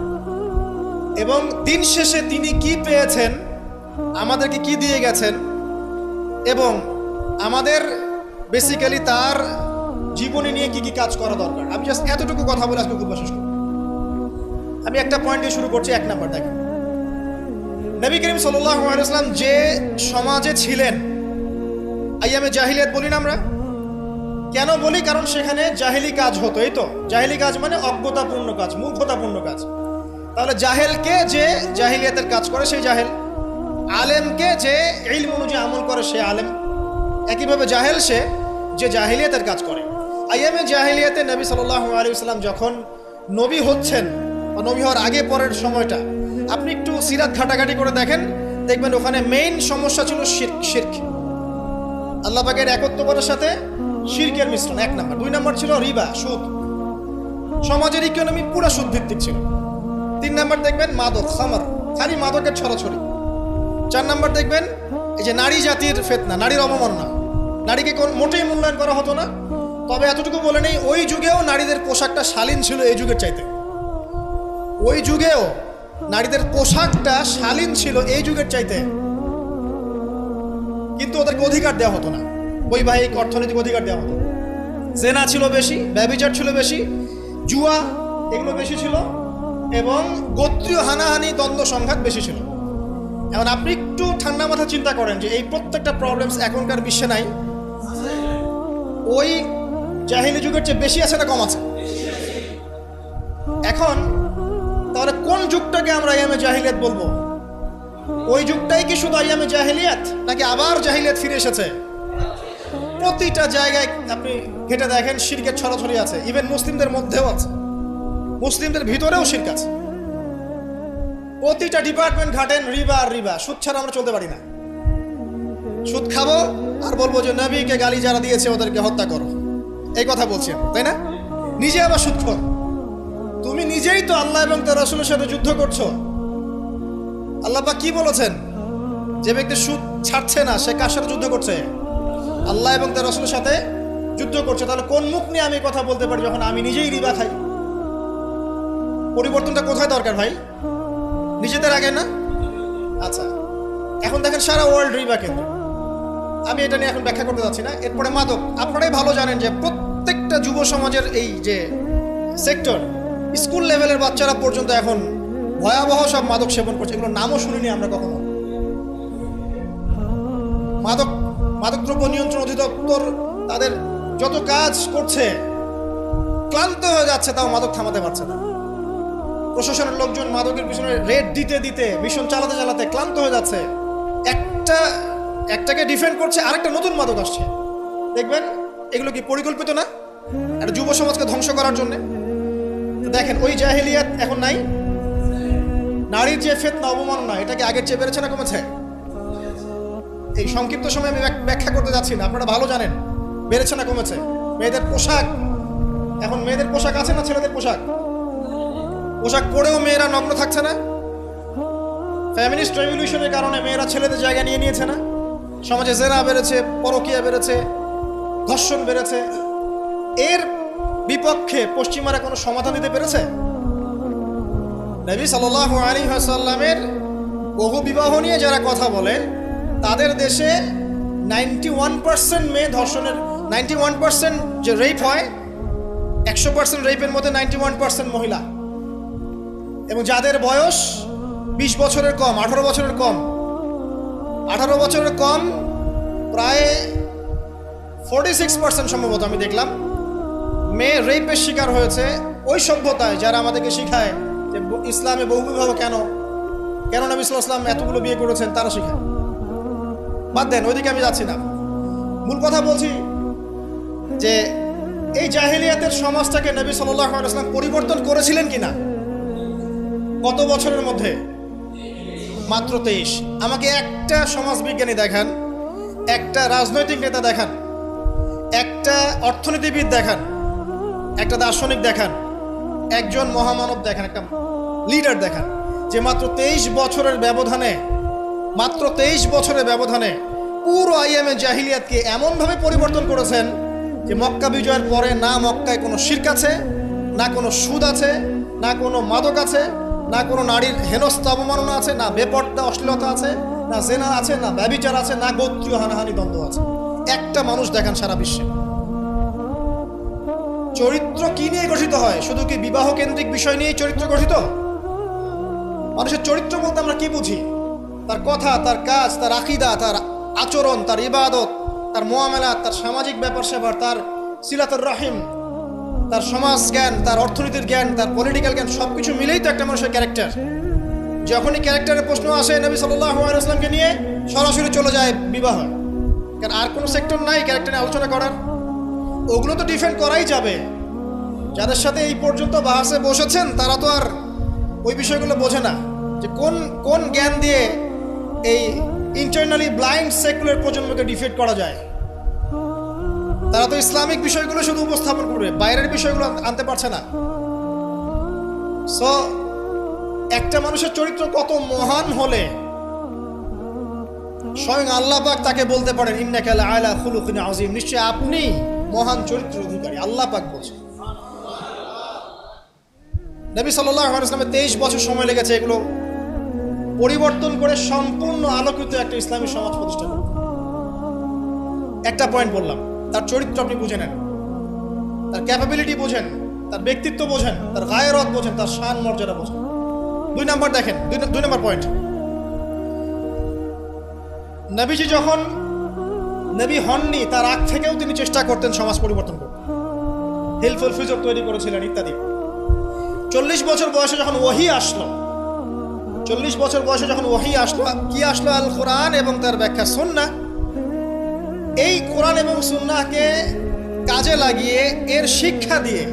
Speaker 1: এবং দিন শেষে তিনি কি পেয়েছেন, আমাদেরকে কি দিয়ে গেছেন, এবং আমাদের বেসিক্যালি তার জীবনে নিয়ে কি কি কাজ করা দরকার। আমি জাস্ট এতটুকু কথা বলে আজকে খুব শেষ করব। আমি একটা পয়েন্ট দিয়ে শুরু করছি। 1 নাম্বার দেখেন, নবী করিম সাল্লাল্লাহু আলাইহি ওয়াসাল্লাম যে সমাজে ছিলেন, আইয়ামে জাহিলিয়াত বলি না আমরা, কেন বলি? কারণ সেখানে জাহেলি কাজ হতো। এই তো জাহেলি কাজ মানে অজ্ঞতাপূর্ণ কাজ, মূর্খতাপূর্ণ কাজ। তাহলে জাহেলকে যে জাহিলিয়াতের কাজ করে সেই জাহেল, আলেমকে যে ইলম অনুযায়ী আমল করে সে আলেম, একইভাবে জাহেল সে যে জাহিলিয়াতের কাজ করে। আইয়ামে জাহিলিয়াতে নবী সাল্লাল্লাহু আলাইহি ওয়াসাল্লাম যখন নবী হচ্ছেন, বা নবী হওয়ার আগে পরের সময়টা আপনি একটু সিরাত ঘাটাঘাটি করে দেখেন, দেখবেন ওখানে মেইন সমস্যা ছিল শিরক, আল্লাহ পাকের একত্ববাদের সাথে শিরকের মিশ্রণ 1 নাম্বার। 2 নাম্বার ছিল রিবা, সুদ। সমাজের ইকোনমি পুরো সুদ ভিত্তিক ছিল। 3 নাম্বার দেখবেন মাদক, খামার, খালি মাদকের ছড়াছড়ি। 4 নাম্বার দেখবেন এই যে নারী জাতির ফিতনা, নারীর অবমাননা, নারীকে মোটেই মূল্যায়ন করা হতো না। তবে এতটুকু বলে নেই, ওই যুগেও নারীদের পোশাকটা শালীন ছিল এই যুগের চাইতে। ওই যুগেও নারীদের পোশাকটা শালীন ছিল এই যুগের চাইতে, কিন্তু ওদেরকে অধিকার দেওয়া হতো না, বৈবাহিক অর্থনৈতিক অধিকার দেওয়া হতো। জেনা ছিল বেশি, ব্যভিচার ছিল বেশি, জুয়া এগুলো বেশি ছিল, এবং গোত্রীয় হানাহানি, দ্বন্দ্ব সংঘাত বেশি ছিল। এখন আপনি একটু ঠান্ডা মাথা চিন্তা করেন যে এই প্রত্যেকটা প্রবলেমস এখনকার বিশ্বে নাই, ওই জাহিলি যুগের চেয়ে বেশি আছে না কম আছে? এখন তাহলে কোন যুগটাকে আমরা আইয়ামে জাহিলিয়াত বলবো? ওই যুগটাই কি শুধু আইয়ামে জাহিলিয়াত, নাকি আবার জাহিলিয়াত ফিরে এসেছে? প্রতিটা জায়গায় আপনি ঘেটে দেখেন শিরকের ছড়াছড়ি আছে, ইভেন মুসলিমদের মধ্যেও আছে, মুসলিমদের ভিতরেও শিরক আছে। প্রতিটা ডিপার্টমেন্ট ঘাটেন রিবা আর রিবা, সুদ ছাড়া আমরা চলতে পারি না। সুদ খাবো আর বলবো যে নবীকে গালি যারা দিয়েছে ওদেরকে হত্যা করো, এই কথা বলছেন, তাই না? নিজে আবার সুদখোর। তুমি নিজেই তো আল্লাহ এবং তার রাসূলের সাথে যুদ্ধ করছো। আল্লাহ পাক কি বলেছেন? যে ব্যক্তি সুদ ছাড়ছে না সে কার সাথে যুদ্ধ করছে? আল্লাহ এবং তার রাসূলের সাথে যুদ্ধ করছে। তাহলে কোন মুখ নিয়ে আমি কথা বলতে পারি যখন আমি নিজেই রিবা খাই? পরিবর্তনটা কোথায় দরকার ভাই? নিজেদের আগে না? আচ্ছা, এখন দেখেন সারা ওয়ার্ল্ড রিবা কেন্দ্র। আমি এটা নিয়ে এখন ব্যাখ্যা করতে যাচ্ছি না। এরপরে মাদক, আপনারাই ভালো জানেন যে প্রত্যেকটা যুব সমাজের এই যে সেক্টর, স্কুল লেভেলের বাচ্চারা পর্যন্ত এখন ভয়াবহ সব মাদক সেবন করছে। এগুলো নামও শুনিনি আমরা কখনো। মাদকদ্রব্য নিয়ন্ত্রণ অধিদপ্তর তাদের যত কাজ করছে, ক্লান্ত হয়ে যাচ্ছে, তাও মাদক থামাতে পারছে না। প্রশাসনের লোকজন মাদকের পিছনে রেড দিতে দিতে, মিশন চালাতে চালাতে ক্লান্ত হয়ে যাচ্ছে। একটাকে ডিফেন্ড করছে, আরেকটা নতুন মাদক আসছে। দেখবেন এগুলো কি পরিকল্পিত না? একটা যুব সমাজকে ধ্বংস করার জন্য। দেখেন ওই জাহেলিয়াত এখন নাই। নারীর যে ফিতনা, অবমাননা, এটা কি আগের চেয়ে বেড়েছে না কমেছে? এই সংক্ষিপ্ত সময় আমি ব্যাখ্যা করতে যাচ্ছি না, আপনারা ভালো জানেন বেড়েছে না কমেছে। মেয়েদের পোশাক, এখন মেয়েদের পোশাক আছে না ছেলেদের পোশাক? পোশাক পরেও মেয়েরা নগ্ন থাকছে না? ফ্যামিলিস্ট রেভলিউশনের কারণে মেয়েরা ছেলেদের জায়গা নিয়ে নিয়েছে না? সমাজে জেনা বেড়েছে, পরকীয়া বেড়েছে, ধর্ষণ বেড়েছে। এর বিপক্ষে পশ্চিমারা কোনো সমাধান দিতে পেরেছে? নবী সাল্লাল্লাহু আলাইহি ওয়াসাল্লামের বহু বিবাহ নিয়ে যারা কথা বলে, তাদের দেশে 91% মেয়ে ধর্ষণের, 91% যে রেপ হয়, 100% রেপের মধ্যে 91% মহিলা, এবং যাদের বয়স 20 বছরের কম, 18 বছরের কম, 18 বছরের কম প্রায় 46% সম্ভবত আমি দেখলাম মেয়ে রেপের শিকার হয়েছে। ওই সভ্যতায় যারা আমাদেরকে শিখায় যে ইসলামে বহুবিবাহ কেন নবী সাল্লাল্লাহু আলাইহি ওয়াসাল্লাম এতগুলো বিয়ে করেছেন, তারা শিখায়। বাদ দেন, ওইদিকে আমি যাচ্ছি না। মূল কথা বলছি যে এই জাহেলিয়াতের সমাজটাকে নবী সাল্লাল্লাহু আলাইহি ওয়াসাল্লাম পরিবর্তন করেছিলেন কিনা? কত বছরের মধ্যে? মাত্র 23। আমাকে একটা সমাজবিজ্ঞানী দেখান, একটা রাজনৈতিক নেতা দেখান, একটা অর্থনীতিবিদ দেখান, একটা দার্শনিক দেখান, একজন মহামানব দেখান, একটা লিডার দেখান, যে মাত্র 23 বছরের ব্যবধানে পুরো আইয়ামে জাহিলিয়াতকে এমনভাবে পরিবর্তন করেছেন যে মক্কা বিজয়ের পরে না মক্কায় কোনো শিরক আছে, না কোনো সুদ আছে, না কোনো মাদক আছে, না কোনো নারীর হেনস্থা অবমাননা আছে, না বেপর্দা অশ্লীলতা আছে, না জেনা আছে, না ব্যভিচার আছে, না গোত্রীয় হানাহানি দ্বন্দ্ব আছে। একটা মানুষ দেখান সারা বিশ্বে। চরিত্র কি নিয়ে গঠিত হয়? শুধু কি বিবাহ কেন্দ্রিক বিষয় নিয়ে চরিত্র গঠিত? মানুষের চরিত্র বলতে আমরা কি বুঝি? তার কথা, তার কাজ, তার আকীদা, তার আচরণ, তার ইবাদত, তার মুআমালাত, তার সামাজিক ব্যাপার স্যাপার, তার সিলাতুর রাহিম, তার সমাজ জ্ঞান, তার অর্থনীতির জ্ঞান, তার পলিটিক্যাল জ্ঞান, সবকিছু মিলেই তো একটা মানুষের ক্যারেক্টার। যখনই ক্যারেক্টারের প্রশ্ন আসে নবী সাল্লাল্লাহু আলাইহি ওয়াসাল্লামকে নিয়ে সরাসরি চলে যায় বিবাহ। কারণ আর কোনো সেক্টর নাই ক্যারেক্টার নিয়ে আলোচনা করার। ওগুলো তো ডিফেন্ড করাই যাবে। যাদের সাথে এই পর্যন্ত বাহাসে বসেছেন তারা তো আর ওই বিষয়গুলো বোঝে না যে কোন জ্ঞান দিয়ে এই ইন্টারনালি ব্লাইন্ড সেকুলার প্রজন্মকে ডিফেন্ড করা যায়। তারা তো ইসলামিক বিষয়গুলো শুধু উপস্থাপন করবে, বাইরের বিষয়গুলো আনতে পারছে না। সো একটা মানুষের চরিত্র কত মহান হলে স্বয়ং আল্লাহ পাক তাকে বলতে পারেন ইন্নাকা লাআলা খুলুকিন আযীম, নিশ্চয় আপনি মহান চরিত্রের অধিকারী। আল্লাহ পাক বলছেন। নবী সাল্লাল্লাহু আলাইহি ওয়াসাল্লামের 23 বছর সময় লেগেছে এগুলো পরিবর্তন করে সম্পূর্ণ আলোকিত একটা ইসলামী সমাজ প্রতিষ্ঠা করতে। একটা পয়েন্ট বললাম, তার চরিত্র আপনি বুঝে নেন, তার ক্যাপাবিলিটি বোঝেন, তার ব্যক্তিত্ব বোঝেন, তার গায়রত বোঝেন, তার শান মর্যাদা বোঝেন। 2 নাম্বার দেখেন, 2 নাম্বার পয়েন্ট, নবীজি যখন নবী হননি তার আগ থেকেও তিনি চেষ্টা করতেন সমাজ পরিবর্তন করতে, হেল্পফুল ফিজর তৈরি করেছিলেন ইত্যাদি। 40 বছর বয়সে যখন ওহী আসলো, 40 বছর বয়সে যখন ওহী আসলো, কি আসলো? আল কোরআন এবং তার ব্যাখ্যা সুন্নাহ। এই কোরআন এবং সুন্নাহকে কাজে লাগিয়ে, এর শিক্ষা দিয়ে,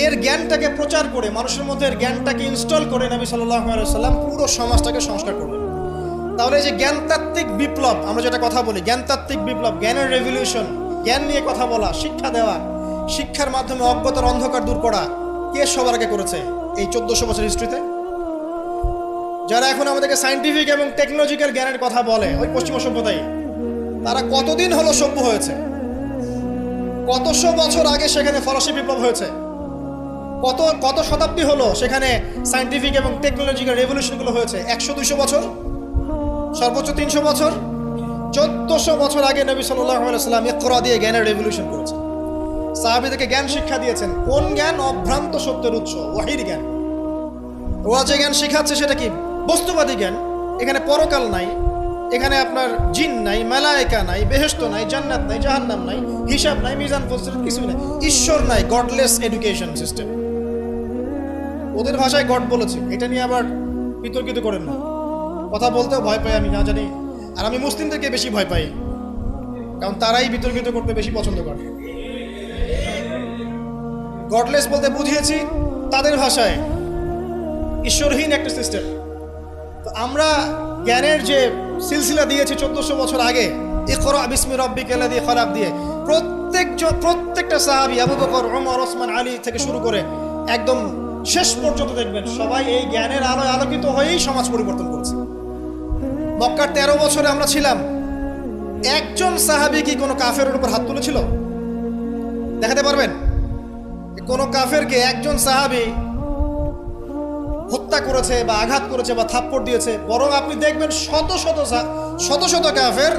Speaker 1: এর জ্ঞানটাকে প্রচার করে, মানুষের মধ্যে এর জ্ঞানটাকে ইনস্টল করে নবী সাল্লাল্লাহু আলাইহি ওয়াসাল্লাম পুরো সমাজটাকে সংস্কার করলেন। তাহলে এই যে জ্ঞানতাত্ত্বিক বিপ্লব, আমরা যেটা কথা বলি জ্ঞানতাত্ত্বিক বিপ্লব, জ্ঞানের রেভলিউশন, জ্ঞান নিয়ে কথা বলা, শিক্ষা দেওয়া, শিক্ষার মাধ্যমে অজ্ঞতার অন্ধকার দূর করা, কে সবার আগে করেছে এই 1400 বছর হিস্ট্রিতে? যারা এখন আমাদেরকে সায়েন্টিফিক এবং টেকনোলজিক্যাল জ্ঞানের কথা বলে, ওই পশ্চিমা সভ্যতাই, তারা কতদিন হলো সভ্য হয়েছে? কতশো বছর আগে সেখানে ফরাসি বিপ্লব হয়েছে, কত শতাব্দী হলো সেখানে সায়েন্টিফিক এবং টেকনোলজিক্যাল রেভলিউশনগুলো হয়েছে? 100-200 বছর, সর্বোচ্চ 300 বছর। 1400 বছর আগে নবী সাল্লাল্লাহু আলাইহি ওয়াসাল্লাম ইকরা দিয়ে জ্ঞানের রেভলিউশন করেছেন। সাহাবীদেরকে জ্ঞান শিক্ষা দিয়েছেন। কোন জ্ঞান? অভ্রান্ত সত্যের উৎস, ওয়াহির জ্ঞান। ওরা যে জ্ঞান শিখাচ্ছে সেটা কি? বস্তুবাদী জ্ঞান। এখানে পরকাল নাই, এখানে আপনার জিন নাই, মালায়েকা নাই, বেহেশত নাই, জান্নাত নাই, জাহান্নাম নাই, হিসাব নাই, মিজান ফজিলত কিছু নাই, ঈশ্বর নাই। Godless education system. ওদের ভাষায় গড বলেছে, এটা নিয়ে আবার বিতর্কিত করেন না। কথা বলতেও ভয় পাই আমি, না জানি। আর আমি মুসলিমদেরকে বেশি ভয় পাই, কারণ তারাই বিতর্কিত করতে বেশি পছন্দ করে। গডলেস বলতে বুঝিয়েছি তাদের ভাষায় ঈশ্বরহীন একটা সিস্টেম। তো আমরা জ্ঞানের যে সিলসিলা দিয়েছি 1400 বছর আগে, ইকরা বিসমি রাব্বিকাল্লাযী খলাক দিয়ে, প্রত্যেকটা সাহাবী আবু বকর, ওমর, ওসমান, আলী থেকে শুরু করে একদম শেষ পর্যন্ত দেখবেন সবাই এই জ্ঞানের আলোয় আলোকিত হয়েই সমাজ পরিবর্তন করেছে। মক্কার 13 বছরে আমরা ছিলাম, একজন সাহাবী কি কোনো কাফেরের উপর হাত তুলেছিল? দেখাতে পারবেন? কোন কাফেরকে একজন সাহাবী হত্যা করেছে বা আঘাত করেছে বা থাপ্পড় দিয়েছে? বরং আপনি দেখবেন শত শত কাফের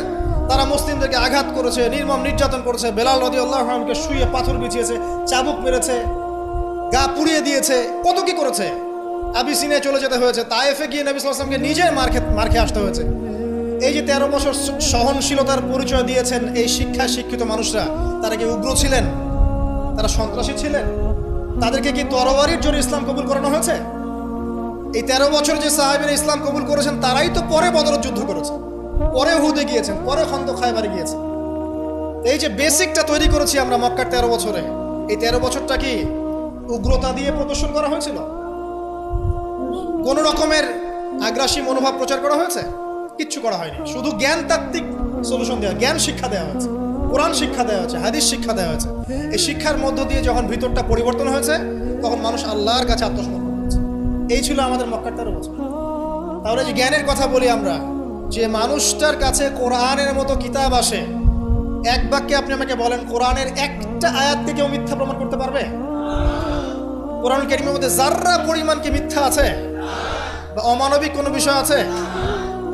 Speaker 1: তারা মুসলিমদেরকে আঘাত করেছে, নির্মম নির্যাতন করেছে। বেলাল রাদিয়াল্লাহু আনহুকে শুয়ে পাথর বিছিয়েছে, চাবুক মেরেছে, গা পুড়িয়ে দিয়েছে, কত কি করেছে। আবিসিনিয়ায় চলে যেতে হয়েছে, তায়েফে গিয়ে নবী সাল্লাল্লাহু আলাইহি ওয়াসাল্লামকে নিজের মার খেয়ে আসতে হয়েছে। এই যে 13 বছর সহনশীলতার পরিচয় দিয়েছেন এই শিক্ষায় শিক্ষিত মানুষরা, তারা কি উগ্র ছিলেন? তারা সন্ত্রাসী ছিলেন? তাদেরকে কি তরবারির জোরে ইসলাম কবুল করানো হয়েছে? এই 13 বছর যে সাহাবীরা ইসলাম কবুল করেছেন তারাই তো পরে বদরের যুদ্ধ করেছে, পরে উহুদে গিয়েছেন, পরে খন্দক খায়বারে গিয়েছেন। এই যে বেসিকটা তৈরি করেছি আমরা মক্কার 13 বছরে, এই 13 বছরটা কি উগ্রতা দিয়ে প্রদর্শন করা হয়েছিল? কোন রকমের আগ্রাসী মনোভাব প্রচার করা হয়েছে? কিচ্ছু করা হয়নি। শুধু জ্ঞানতাত্ত্বিক সলিউশন দেওয়া, জ্ঞান শিক্ষা দেওয়া হয়েছে, কোরআন শিক্ষা দেওয়া হয়েছে, হাদিস শিক্ষা দেওয়া হয়েছে। এই শিক্ষার মধ্য দিয়ে যখন ভিতরটা পরিবর্তন হয়েছে, তখন মানুষ আল্লাহর কাছে আত্মসমর্পণ করেছে। এই ছিল আমাদের মক্কার 13 বছর। তাহলে যে জ্ঞানের কথা বলি আমরা, যে মানুষটার কাছে কোরআনের মতো কিতাব আসে, এক বাক্যে আপনি আমাকে বলেন কোরআনের একটা আয়াতকে কেউ মিথ্যা প্রমাণ করতে পারবে? কোরআন কারীমের মধ্যে যাররা পরিমাণ কি মিথ্যা আছে বা অমানবিক কোনো বিষয় আছে?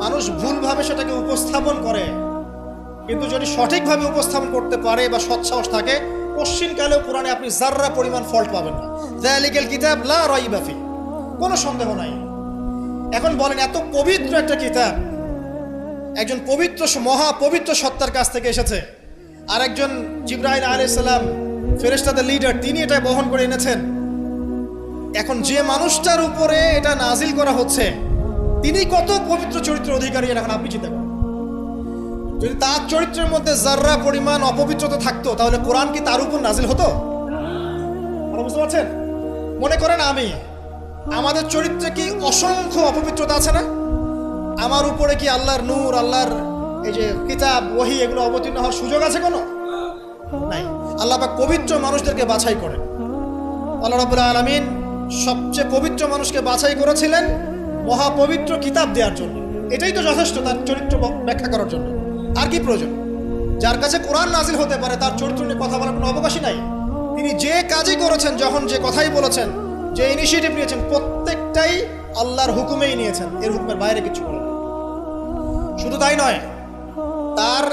Speaker 1: মানুষ ভুলভাবে সেটাকে উপস্থাপন করে, কিন্তু যদি সঠিকভাবে উপস্থাপন করতে পারে বা সৎসাহস থাকে, পশ্চিমকালেও কোরআনে আপনি যাররা পরিমাণ ফল্ট পাবেন না। যালিকাল কিতাব লা রাইবা ফি, কোনো সন্দেহ নাই। এখন বলেন, এত পবিত্র একটা কিতাব একজন পবিত্র মহাপবিত্র সত্তার কাছ থেকে এসেছে, আর একজন জিবরাইল আলাইহিস সালাম ফেরেশতাদের লিডার, তিনি এটা বহন করে এনেছেন। এখন যে মানুষটার উপরে এটা নাজিল করা হচ্ছে, তিনি কত পবিত্র চরিত্রের অধিকারী, এখন আপনি চিন্তা করেন। যদি তার চরিত্রের মধ্যে যাররা পরিমাণ অপবিত্রতা থাকতো, তাহলে কোরআন কি তার উপর নাজিল হতো? বুঝতে পারছেন? মনে করেন আমাদের চরিত্রে কি অসংখ্য অপবিত্রতা আছে না? আমার উপরে কি আল্লাহর নূর, আল্লাহর এই যে কিতাব, ওহী, এগুলো অবতীর্ণ হওয়ার সুযোগ আছে কোনো? নাই। আল্লাহ পাক পবিত্র মানুষদেরকে বাছাই করেন। আল্লাহ রাব্বুল আলামিন সবচেয়ে পবিত্র মানুষকে বাছাই করেছিলেন মহাপবিত্র কিতাব দেওয়ার জন্য। এটাই তো যথেষ্ট তার চরিত্র ব্যাখ্যা করার জন্য। আর কি প্রয়োজন? যার কাছে কোরআন নাজিল হতে পারে, তার চরিত্র নিয়ে কথা বলার কোনো অবকাশই নাই। তিনি যে কাজই করেছেন, যখন যে কথাই বলেছেন, যে ইনিশিয়েটিভ নিয়েছেন, প্রত্যেকটাই আল্লাহর হুকুমেই নিয়েছেন, এর হুকুমের বাইরে কিছু করেন। শুধু তাই নয়, তার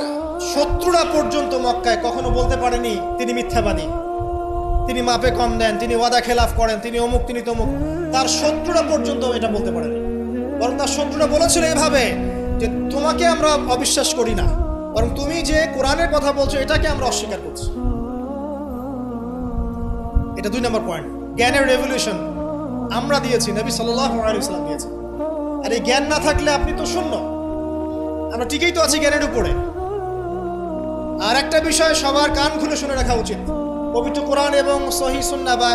Speaker 1: শত্রুরা পর্যন্ত মক্কায় কখনো বলতে পারেনি তিনি মিথ্যাবাদী, তিনি মাপে কম দেন, তিনি ওয়াদা খেলাফ করেন, তিনি অমুক, তিনি তমুক। তার শত্রুরা পর্যন্ত এটা বলতে পারেনি। বরং তার শত্রুরা বলেছিল এভাবে যে তোমাকে আমরা অবিশ্বাস করি না, বরং তুমি যে কোরআনের কথা বলছো এটাকে আমরা অস্বীকার করছি। এটা 2 নম্বর পয়েন্ট। জ্ঞানের রেভলিউশন আমরা দিয়েছি, নবী সাল্লাল্লাহু আলাইহি ওয়াসাল্লাম দিয়েছেন। আর এই জ্ঞান না থাকলে আপনি তো শূন্য। আমরা ঠিকই তো আছি জ্ঞানের উপরে। আর একটা বিষয় সবার কান খুলে শুনে রাখা উচিত, পবিত্র কোরআন এবং সহিহ সুন্নাহ বা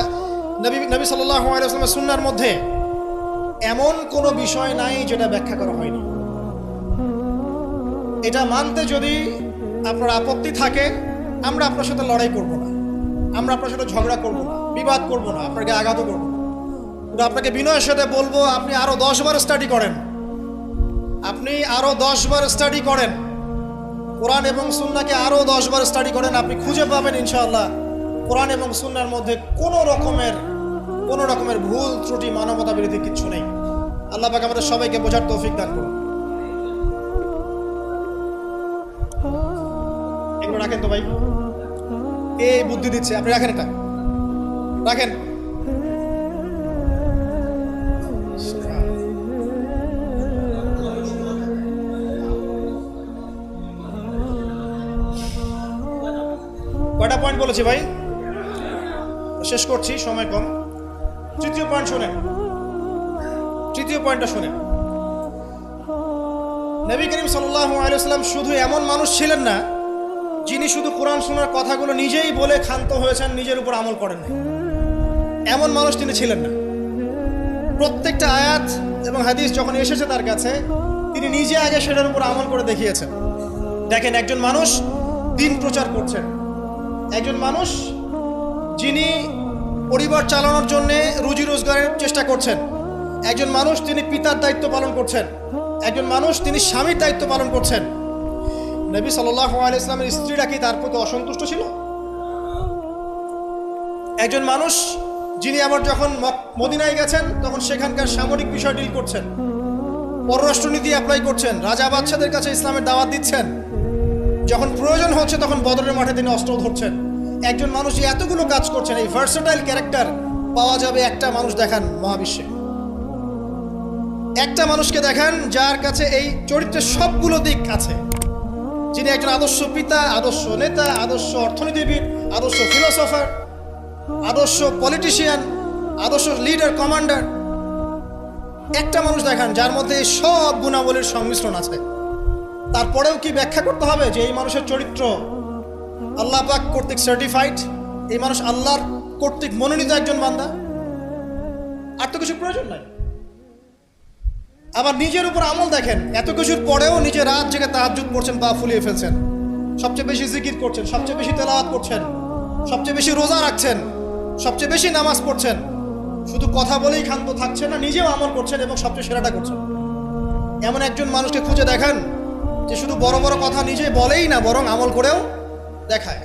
Speaker 1: নবী সাল্লাল্লাহু আলাইহি ওয়াসাল্লামের সুন্নাহর মধ্যে এমন কোনো বিষয় নাই যেটা ব্যাখ্যা করা হয়নি। এটা মানতে যদি আপনার আপত্তি থাকে, আমরা আপনার সাথে লড়াই করব না, আমরা আপনার সাথে ঝগড়া করব না, বিবাদ করব না, আপনাকে আঘাতও করব না। কিন্তু আপনাকে বিনয়ের সাথে বলবো, আপনি আরো 10 বার স্টাডি করেন, আপনি আরো 10 বার স্টাডি করেন, কোরআন এবং সুন্নাহকে আরো 10 বার স্টাডি করেন। আপনি খুঁজে পাবেন ইনশাআল্লাহ কোরআন এবং সুন্নাহর মধ্যে কোনো রকমের ভুল ত্রুটি, মানবতা বিরোধী কিচ্ছু নেই। আল্লাহ পাক আমাদের সবাইকে বোঝার তৌফিক দান করুন। এগুলো রাখেন তো ভাই, এই বুদ্ধি দিচ্ছে, আপনি রাখেন, এটা রাখেন। কয়টা পয়েন্ট বলেছি ভাই? শেষ করছি, সময় কম। তৃতীয় পয়েন্ট শোনেন, তৃতীয় পয়েন্টটা শোনেন। নবী করিম সাল্লাল্লাহু আলাইহি ওয়াসাল্লাম শুধু এমন মানুষ ছিলেন না যিনি শুধু কোরআন শোনার কথাগুলো নিজেই বলে ক্ষান্ত হয়েছেন, নিজের উপর আমল করেন না। এমন মানুষ তিনি ছিলেন না। প্রত্যেকটা আয়াত এবং হাদিস যখন এসেছে তার কাছে, তিনি নিজে আগে সেটার উপর আমল করে দেখিয়েছেন। দেখেন, একজন মানুষ দিন প্রচার করছেন, একজন মানুষ যিনি পরিবার চালানোর জন্য রুজি রোজগারের চেষ্টা করছেন, একজন মানুষ তিনি পিতার দায়িত্ব পালন করছেন, একজন মানুষ তিনি স্বামীর দায়িত্ব পালন করছেন। নবী সাল্লাল্লাহু আলাইহি ওয়াসাল্লামের স্ত্রীরা কি তার প্রতি অসন্তুষ্ট ছিল? একজন মানুষ যিনি আবার যখন মদিনায় গেছেন তখন সেখানকার সামরিক বিষয় ডিল করছেন, পররাষ্ট্রনীতি অ্যাপ্লাই করছেন, রাজা বাদশাদের কাছে ইসলামের দাওয়াত দিচ্ছেন, যখন প্রয়োজন হচ্ছে তখন বদরের মাঠে তিনি অস্ত্র ধরছেন। একজন মানুষ এতগুলো কাজ করছেন, এই ভার্সেটাইল ক্যারেক্টার পাওয়া যাবে একটা মানুষ দেখান মহাবিশ্বে, একটা মানুষকে দেখান যার কাছে এই চরিত্রের সবগুলো দিক আছে, যিনি একজন আদর্শ পিতা, আদর্শ নেতা, আদর্শ অর্থনীতিবিদ, আদর্শ ফিলোসফার, আদর্শ পলিটিশিয়ান, আদর্শ লিডার, কমান্ডার। একটা মানুষ দেখান যার মধ্যে সব গুণাবলীর সংমিশ্রণ আছে। তারপরেও কি ব্যাখ্যা করতে হবে যে এই মানুষের চরিত্র আল্লাহ পাক কর্তৃক সার্টিফাইড, এই মানুষ আল্লাহর কর্তৃক মনোনীত একজন বান্দা? আর তো কিছু প্রয়োজন নাই। আবার নিজের উপর আমল দেখেন, এত কিছুর পরেও নিজে রাত জেগে তাহাজ্জুদ পড়ছেন, পা ফুলিয়ে ফেলছেন, সবচেয়ে বেশি জিকির করছেন, সবচেয়ে বেশি তেলাওয়াত করছেন, সবচেয়ে বেশি রোজা রাখছেন, সবচেয়ে বেশি নামাজ পড়ছেন। শুধু কথা বলেই ক্ষান্ত থাকছেন না, নিজেও আমল করছেন এবং সবচেয়ে সেরাটা করছেন। এমন একজন মানুষকে খুঁজে দেখান যে শুধু বড় বড় কথা নিজে বলেই না, বরং আমল করেও দেখায়।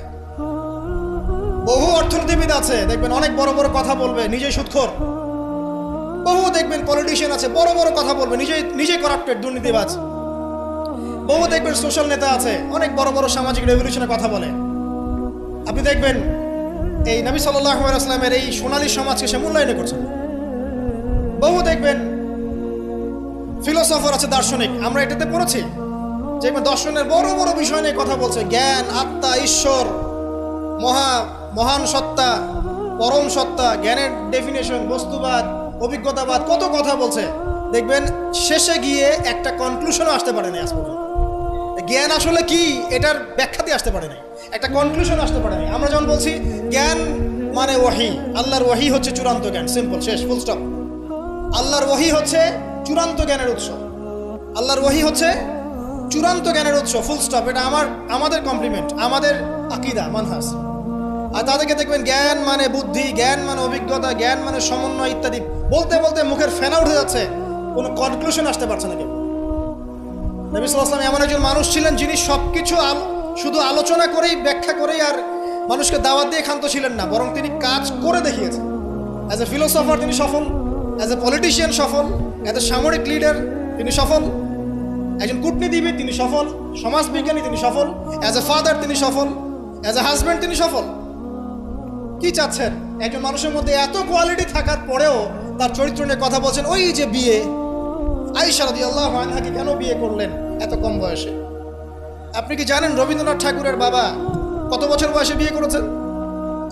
Speaker 1: বহু অর্থনীতিবিদ আছে দেখবেন অনেক বড় বড় কথা বলবে, নিজেই সুদখোর। বহু দেখবেন পলিটিশিয়ান আছে বড় বড় কথা বলবে, নিজেই করাপ্টেড, দুর্নীতিবাজ। বহু দেখবেন সোশ্যাল নেতা আছে অনেক বড় বড় সামাজিক রেভলিউশনের কথা বলে। আপনি দেখবেন এই নবী সাল্লাল্লাহু আলাইহি ওয়াসাল্লামের এই সোনালী সমাজকে সে মূল্যায়ন করছে। বহু দেখবেন ফিলোসফার আছে, দার্শনিক, আমরা এটাতে পড়েছি যে দর্শনের বড় বড় বিষয় নিয়ে কথা বলছে, জ্ঞান, আত্মা, ঈশ্বর, মহান সত্তা, পরম সত্তা, জ্ঞানের ডেফিনেশন, বস্তুবাদ, অভিজ্ঞতাবাদ, কত কথা বলছে। দেখবেন শেষে গিয়ে একটা কনক্লুশনও আসতে পারে না। আজ পর্যন্ত জ্ঞান আসলে কি এটার ব্যাখ্যাতে আসতে পারে নাই, একটা কনক্লুশন আসতে পারে নাই। আমরা যখন বলছি জ্ঞান মানে ওয়াহি, আল্লাহর ওয়াহি হচ্ছে চূড়ান্ত জ্ঞান, সিম্পল, শেষ, ফুল স্টপ। আল্লাহর ওয়াহি হচ্ছে চূড়ান্ত জ্ঞানের উৎস, আল্লাহর ওয়াহি হচ্ছে চূড়ান্ত জ্ঞানের উৎস, ফুল স্টপ। এটা আমাদের কমপ্লিমেন্ট, আমাদের আকীদা, মানহাজ। আর তাদেরকে দেখবেন জ্ঞান মানে বুদ্ধি, জ্ঞান মানে অভিজ্ঞতা, জ্ঞান মানে সমন্বয় ইত্যাদি বলতে বলতে মুখের ফেনা উঠে যাচ্ছে, কোনো কনক্লুশন আসতে পারছে না কেউ। নবী সাল্লাল্লাহু আলাইহি ওয়াসাল্লাম এমন একজন মানুষ ছিলেন যিনি সবকিছু শুধু আলোচনা করেই, ব্যাখ্যা করেই আর মানুষকে দাওয়াত দিয়ে ক্ষান্ত ছিলেন না, বরং তিনি কাজ করে দেখিয়েছেন। অ্যাজ এ ফিলোসফার তিনি সফল, অ্যাজ এ পলিটিশিয়ান সফল, অ্যাজ এ সামরিক লিডার তিনি সফল, একজন কূটনীতিবিদ তিনি সফল, সমাজবিজ্ঞানী তিনি সফল, অ্যাজ এ ফাদার তিনি সফল, অ্যাজ এ হাজব্যান্ড তিনি সফল। কি চাচ্ছেন? একজন মানুষের মধ্যে এত কোয়ালিটি থাকার পরেও তার চরিত্র নিয়ে কথা বলছেন। ওই যে বিয়ে, আয়েশা রাদিয়াল্লাহু আনহাকে কেন বিয়ে করলেন এত কম বয়সে? আপনি কি জানেন রবীন্দ্রনাথ ঠাকুরের বাবা কত বছর বয়সে বিয়ে করেছেন?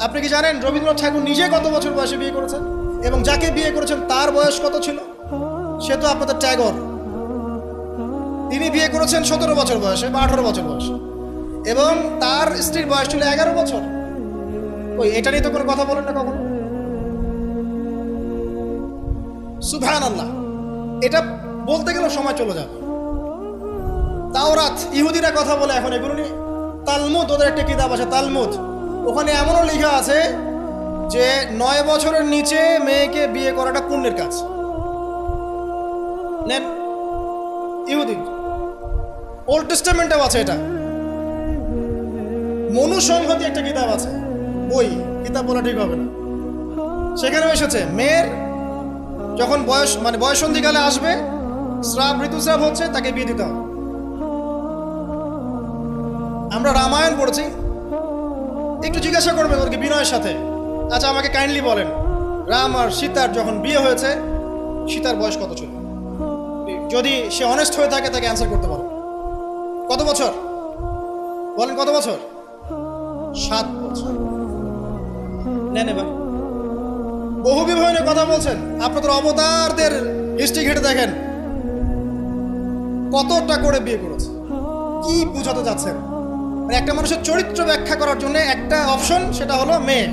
Speaker 1: আপনি কি জানেন রবীন্দ্রনাথ ঠাকুর নিজে কত বছর বয়সে বিয়ে করেছেন এবং যাকে বিয়ে করেছেন তার বয়স কত ছিল? সে তো আপনাদের ট্যাগর। তিনি বিয়ে করেছেন 17 বছর বয়সে বা 18 বছর বয়সে এবং তার স্ত্রীর বয়স ছিল 11 বছর। ওই এটা নিয়ে তো কোনো কথা বলেন না কখনো। সুবহানাল্লাহ, এটা বলতে গেলে সময় চলে যাবে। তাওরাত, ইহুদিরা কথা বলে এখন এগুলো নিয়ে। তালমুদ, ওদের একটা কিতাব আছে তালমুদ, ওখানে এমনও লেখা আছে যে 9 বছরের নিচে মেয়েকে বিয়ে করাটা পুণ্যের কাজ। নেন, ইহুদি ওল্ড টেস্টামেন্টেও আছে এটা। মনুসংহতি একটা কিতাব আছে, বই, কিতাব বলা ঠিক হবে না, সেখানেও এসেছে মেয়ের যখন বয়স মানে বয়সন্ধিকালে আসবে, স্রাব ঋতুস্রাব হচ্ছে, তাকে বিয়ে দিতে হবে। আমরা রামায়ণ পড়েছি, একটু জিজ্ঞাসা করবেন ওদেরকে বিনয়ের সাথে, আচ্ছা আমাকে কাইন্ডলি বলেন, রাম আর সীতার যখন বিয়ে হয়েছে সীতার বয়স কত ছিল? যদি সে অনেস্ট হয়ে থাকে তাকে অ্যান্সার করতে পারো। কত বছর বলেন? কত বছর? 7 বছর। নেন এবার বহু বিবাহ নিয়ে কথা বলছেন, আপনাদের অবতারদের হিস্ট্রি ঘেটে দেখেন কতটা করে বিয়ে করেছে, কি বুঝাতে যাচ্ছেন। একটা মানুষের চরিত্র ব্যাখ্যা করার জন্য একটা অপশন, সেটা হলো মেয়ে,